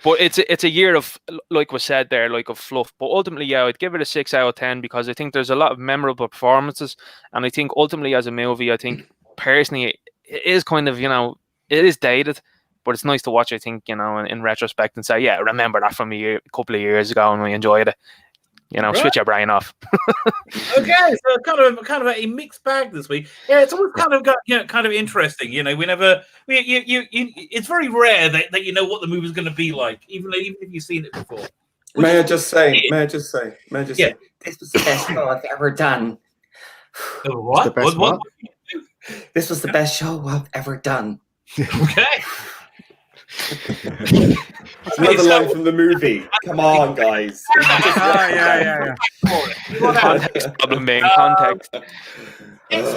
But it's a year of, like was said there, like of fluff. But ultimately, yeah, I'd give it a 6 out of 10 because I think there's a lot of memorable performances, and I think ultimately as a movie, I think personally it is kind of, you know, it is dated, but it's nice to watch. I think, you know, in retrospect and say, yeah, I remember that from a couple of years ago and we enjoyed it. You know, switch your brain off. Okay, so kind of a mixed bag this week. Yeah, it's always kind of interesting. You know, it's very rare that you know what the movie's going to be like, even if you've seen it before. May I just say, this was the best show I've ever done. What? This was the best show I've ever done. Okay. Another line from the movie. Come on, guys. Yeah. Context, ProblemBeing, context. Next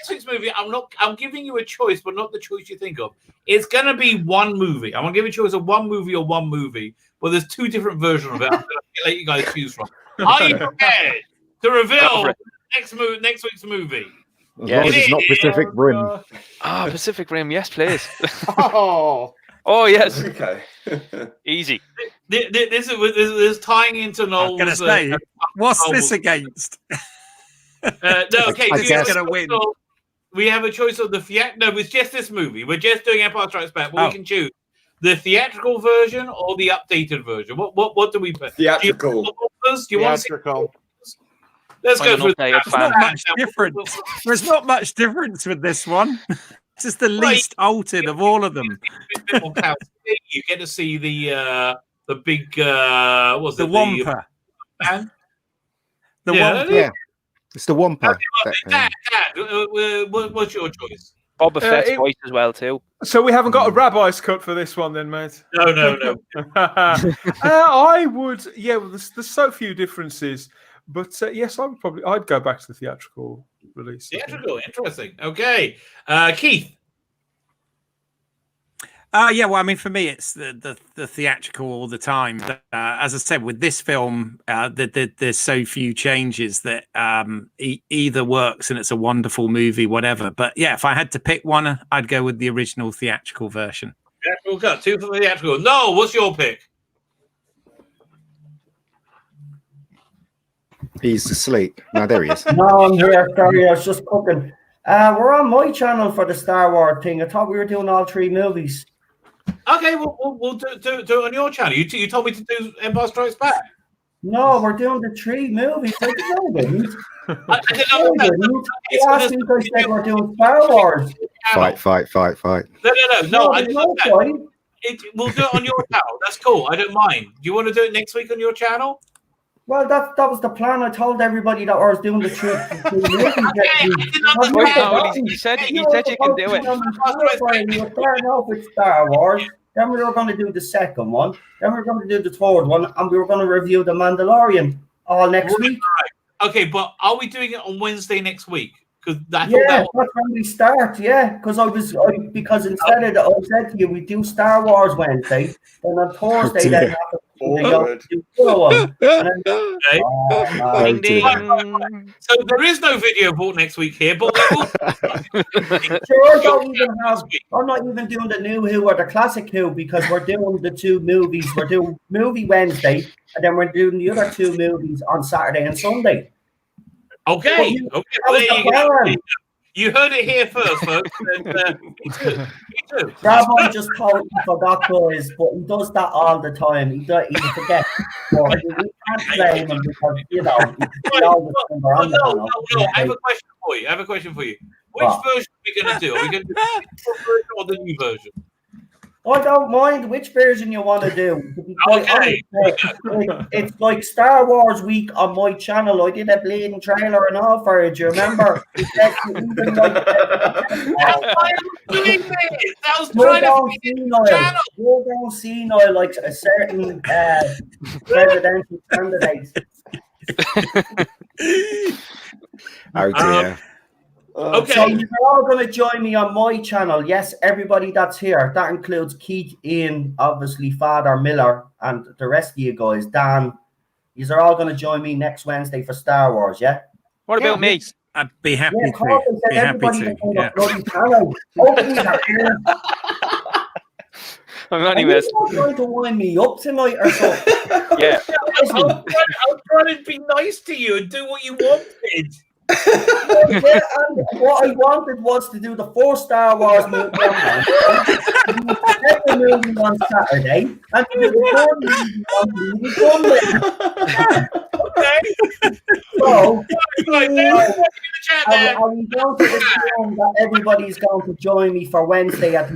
week's movie, I'm giving you a choice, but not the choice you think of. It's gonna be one movie. I'm gonna give you a choice of one movie or one movie, but there's two different versions of it. I'm gonna let you guys choose from. Are you prepared to reveal next week's movie? As long as it's not Pacific Rim. Pacific Rim, yes, please. Oh, yes. Okay. Easy. This is tying into Noel's. I'm gonna say, what's this against? No, okay. I guess. Gonna win. We have a choice of the No, it's just this movie. We're just doing Empire Strikes Back, but we can choose the theatrical version or the updated version. What do we put? Theatrical. Do you want to see? Let's go through. There's not much difference. There's not much difference with this one. This is the least altered of all of them. You get to see the big what's the it? Wampa. The Wampa. Yeah, it's the Wampa. Dad, what's your choice? Boba Fett's voice as well too. So we haven't got a Rabbi's cut for this one, then, mate. No. I would. Yeah, well, there's so few differences. But yes, I'd go back to the theatrical release. Theatrical, interesting. Okay, Keith. Yeah, well, I mean, for me, it's the theatrical all the time. But, as I said, with this film, there's so few changes that either works and it's a wonderful movie, whatever. But yeah, if I had to pick one, I'd go with the original theatrical version. Theatrical cut, 2 for the theatrical. No, what's your pick? He's asleep. No, there he is. No, I'm here. Sorry, I was just cooking. We're on my channel for the Star Wars thing. I thought we were doing all 3 movies. Okay, we'll do it on your channel. You told me to do Empire Strikes Back. No, we're doing the 3 movies. I didn't know. You asked me if I said we're doing Star Wars. Fight. No, I didn't know that. We'll do it on your channel. That's cool. I don't mind. Do you want to do it next week on your channel? Well, that was the plan. I told everybody that I was doing the trip. You said you can do it. We were starting off with Star Wars. Then we were going to do the second one. Then we were going to do the third one, and we were going to review The Mandalorian all next week. Okay, but are we doing it on Wednesday next week? Because that's when we start. Yeah, because instead of I said to you, we do Star Wars Wednesday, and on Thursday then. So there is no video bought next week here, but I'm not even doing the new Who or the classic Who because we're doing the 2 movies. We're doing movie Wednesday, and then we're doing the other 2 movies on Saturday and Sunday. Okay. Well, there you go. You heard it here first, folks. Me too. Rabbi just told me for that boys, but he does that all the time. He forgets. We can't blame him because he always remember on No. I have a question for you. Which version are we going to do? Are we going to do the version or the new version? I don't mind which version you want to do. Okay. It's like Star Wars week on my channel. I did a bleeding trailer and all for it. Do you remember? You don't see Noel like a certain presidential candidate. Oh dear. Okay. So you're all going to join me on my channel. Yes, everybody that's here. That includes Keith, Ian, obviously Father Miller, and the rest of you guys. Dan, you're all going to join me next Wednesday for Star Wars, yeah? What about me? I'd be happy Yeah, to. Korben said Be happy everybody to. on the Yeah. bloody channel. Hopefully they're here. I'm Are only you messing. all going to wind me up tonight or something? Yeah. I'm trying to be nice to you and do what you wanted. Yeah, and what I wanted was to do the 4 Star Wars movie on Wednesday, the second movie on Saturday, and the third movie on Sunday. Okay. So, Right, there's in the chat there. are we going to assume that everybody's going to join me for Wednesday at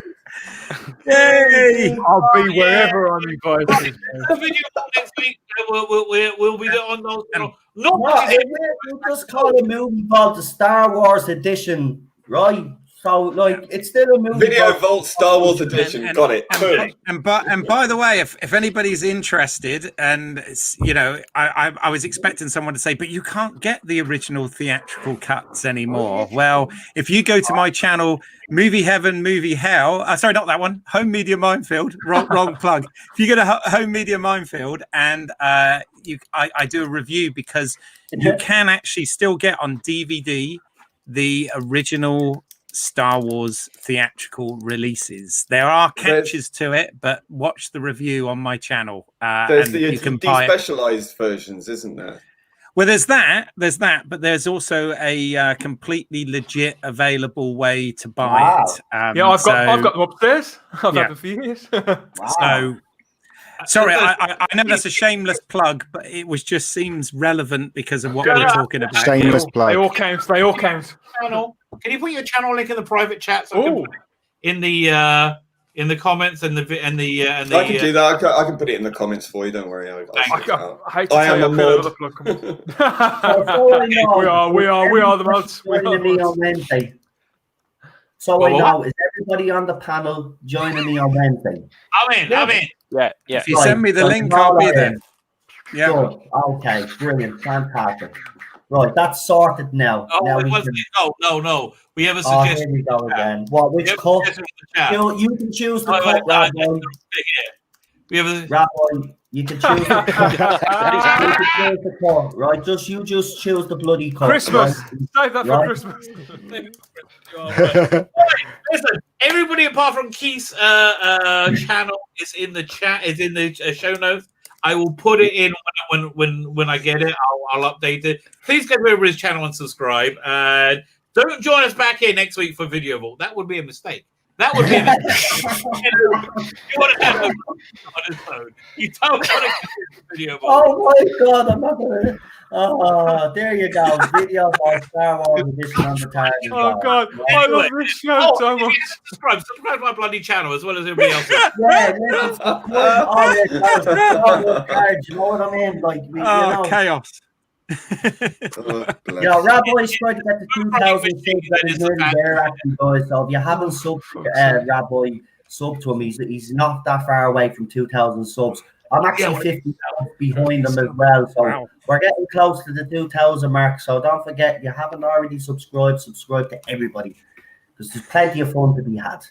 Yay! I'll be wherever I'm invited. The video next week. We'll be on those. Not No, we'll just call a movie called the Star Wars Edition, right? So, like, it's still a movie. Video Vault Star Wars Edition. Got it. And by the way, if anybody's interested, and it's, you know, I was expecting someone to say, but you can't get the original theatrical cuts anymore. Well, if you go to my channel, Movie Heaven, Movie Hell, sorry, not that one, Home Media Minefield, wrong plug. If you go to Home Media Minefield, and I do a review, because you can actually still get on DVD the original Star Wars theatrical releases. There are catches to it, but watch the review on my channel. There's and the you can buy despecialized versions, isn't there? Well, there's that, but there's also a completely legit available way to buy it. Yeah, I've got them upstairs. I've had them for years. So, sorry, I know that's a shameless plug, but it just seems relevant because of what we're talking about. Shameless plug. They all count. They all count. Channel. Can you put your channel link in the private chat so I can put it in the comments and the I can do that. I can put it in the comments for you. Don't worry. I hate to tell you, am a mod. We are the mods. Joining me on Wednesday. So I know, is everybody on the panel joining me on Wednesday? I'm in. Yeah. If you send me the link, I'll be there. Yeah. Good. Okay, brilliant, fantastic. Right, that's sorted now. Oh, now no. We have a Oh, suggestion. here we go again. What? Which cut? You can choose the cut, Rabbi. We have a Rabbi, you can choose the cut. You can choose the cut, right? You just choose the bloody cut. Christmas. Right? Save that for Christmas. Right. Listen, everybody apart from Keith's channel is in the chat, is in the show notes. I will put it in when I get it. I'll update it. Please go over his channel and subscribe. And don't join us back here next week for Video Vault. That would be a mistake. That would be a mistake. You want to have him on his phone. You don't want to get Video Vault. Oh my God, I'm not gonna. Oh, there you go. Video Vault Star Wars Edition on the Tardis Zone. Oh God, I love this show so much. Subscribe to my bloody channel as well as everybody else. Yeah, listen, all your cards, you know what I mean? Like, you know. Chaos. Yeah, Rabbi's trying to get the 2,000 subs that is nearly there, actually, guys. So if you haven't subbed Rabbi, sub to him. He's not that far away from 2,000 subs. I'm actually 50 behind them as well. So we're getting close to the 2,000 mark. So don't forget, if you haven't already subscribe to everybody, because there's plenty of fun to be had.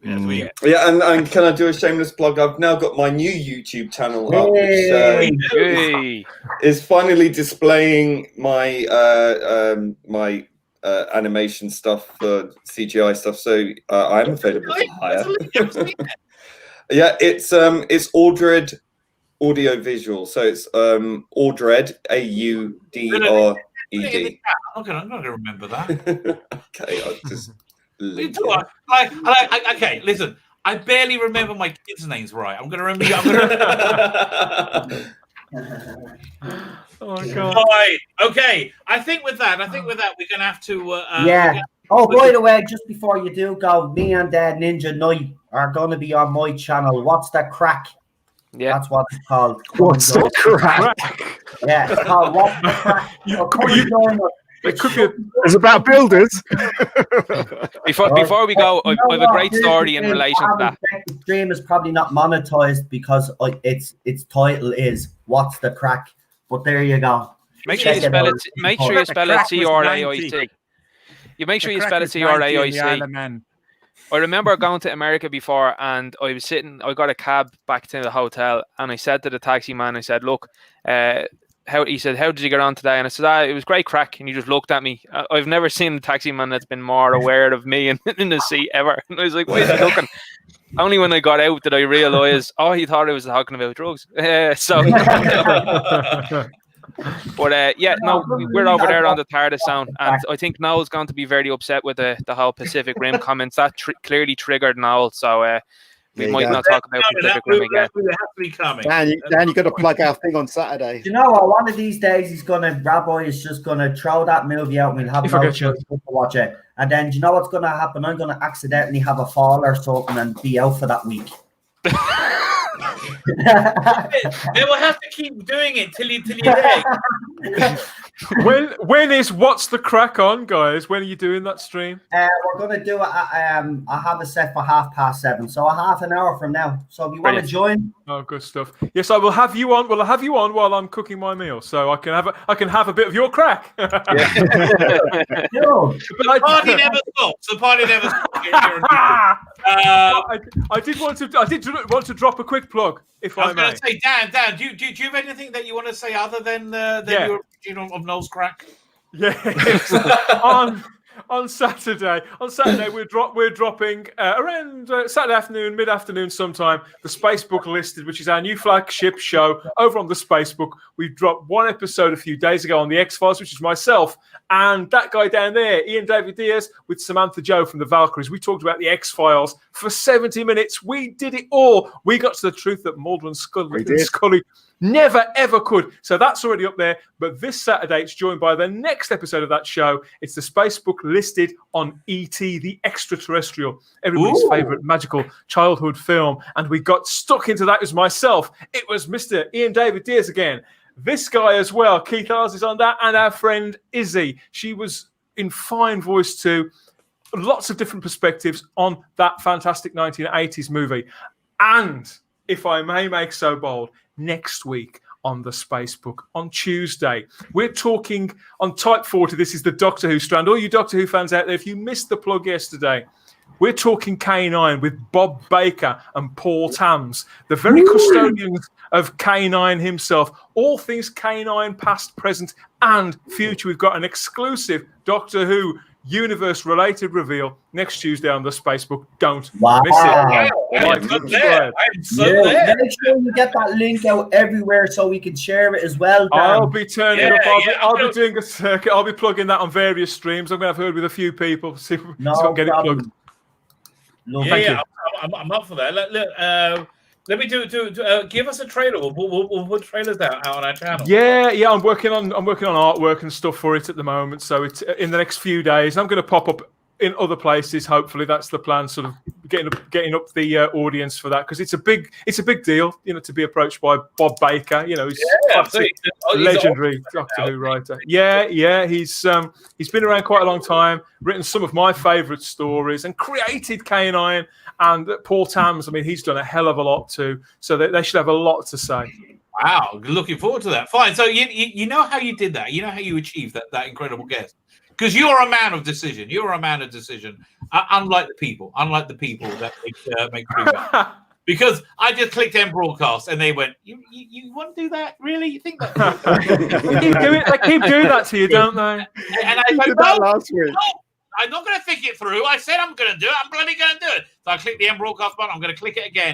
Yeah, and can I do a shameless plug? I've now got my new YouTube channel up, which is finally displaying my my animation stuff, CGI stuff. So I'm available for hire. Yeah, it's Audred Audio Visual. So it's Audred, AUDRED. I'm not gonna remember that. Okay, I'll just. Okay, listen. I barely remember my kids' names right. I'm gonna remember. Oh my God. All right. Okay. I think with that, we're gonna have to. Yeah. Oh, by the way, just before you do go, me and Ninja Knight are gonna be on my channel. What's that crack? Yeah, that's what it's called. What's the crack? Yeah, it's called What's the Crack. It's about builders. Before we go, I have a great story in relation to that. The stream is probably not monetized because its title is "What's the Crack." But there you go. Make sure you spell it. Make sure you spell it CRAIC. You make sure you spell it CRAIC. I remember going to America before, and I was sitting. I got a cab back to the hotel, and I said to the taxi man, I said, "Look, he said, how did you get on today?" And I said, it was great crack. And he just looked at me. I've never seen a taxi man that's been more aware of me in the seat ever. And I was like, why is he looking? Only when I got out did I realise, he thought I was talking about drugs. But we're over there on the Tardis Zone, and I think Noel's going to be very upset with the whole Pacific Rim comments. That clearly triggered Noel, so we might not talk about Pacific Rim again. Dan, you got to plug our thing on Saturday. You know what? One of these days, Rabbi is just going to throw that movie out, and we'll have no chance to watch it. And then, do you know what's going to happen? I'm going to accidentally have a fall or something and be out for that week. They will have to keep doing it till you're there. When is What's the Crack on, guys? When are you doing that stream? We're going to do it. I have a set for 7:30, so a half an hour from now. So if you want to join, good stuff. Yes, I will have you on. Well, I'll have you on while I'm cooking my meal, so I can have a bit of your crack. The party never stops. The party never stops. I did want to drop a quick plug, if I may. I was going to say, Dan, do you have anything that you want to say other than your opinion of Noel's crack? Yes. On Saturday, we're dropping around Saturday afternoon, mid-afternoon sometime, the Spacebook Listed, which is our new flagship show over on the Spacebook. We dropped one episode a few days ago on the X-Files, which is myself and that guy down there, Ian David Diaz, with Samantha Joe from the Valkyries. We talked about the X-Files for 70 minutes. We did it all. We got to the truth that Mulder and Scully never, ever could. So that's already up there. But this Saturday, it's joined by the next episode of that show. It's the Spacebook Listed on E.T., the Extraterrestrial, everybody's favourite magical childhood film. And we got stuck into that. It was myself. It was Mr. Ian David Diaz again. This guy as well. Keith Ours is on that. And our friend Izzy. She was in fine voice too. Lots of different perspectives on that fantastic 1980s movie. And if I may make so bold, next week on the Spacebook on Tuesday, we're talking on Type 40. This is the Doctor Who strand. All you Doctor Who fans out there, if you missed the plug yesterday, we're talking K9 with Bob Baker and Paul Tams, the very custodians of K9 himself. All things K9, past, present, and future. We've got an exclusive Doctor Who universe-related reveal next Tuesday on the Spacebook. Don't miss it. Make sure you get that link out everywhere so we can share it as well. Dan. I'll be turning up. I'll be doing a circuit. I'll be plugging that on various streams. I'm going to have heard with a few people. See if I can get it plugged. I'm up for that. Let me give us a trailer. We'll put trailers out on our channel. Yeah. I'm working on artwork and stuff for it at the moment. So it's in the next few days. I'm going to pop up in other places. Hopefully, that's the plan. Sort of getting up the audience for that, because it's a big deal. You know, to be approached by Bob Baker. You know, he's legendary Doctor Who writer. Yeah. He's been around quite a long time. Written some of my favourite stories and created K9. And Paul Tams, I mean, he's done a hell of a lot too. So they should have a lot to say. Wow, looking forward to that. Fine. So you know how you did that. You know how you achieved that incredible guest. Because you're a man of decision. Unlike the people that make feedback. Because I just clicked end broadcast and they went, you want to do that? Really? You think that? They keep doing that to you, don't they? And I said, no, I'm not going to think it through. I said I'm going to do it. I'm bloody going to do it. So I clicked the end broadcast button. I'm going to click it again.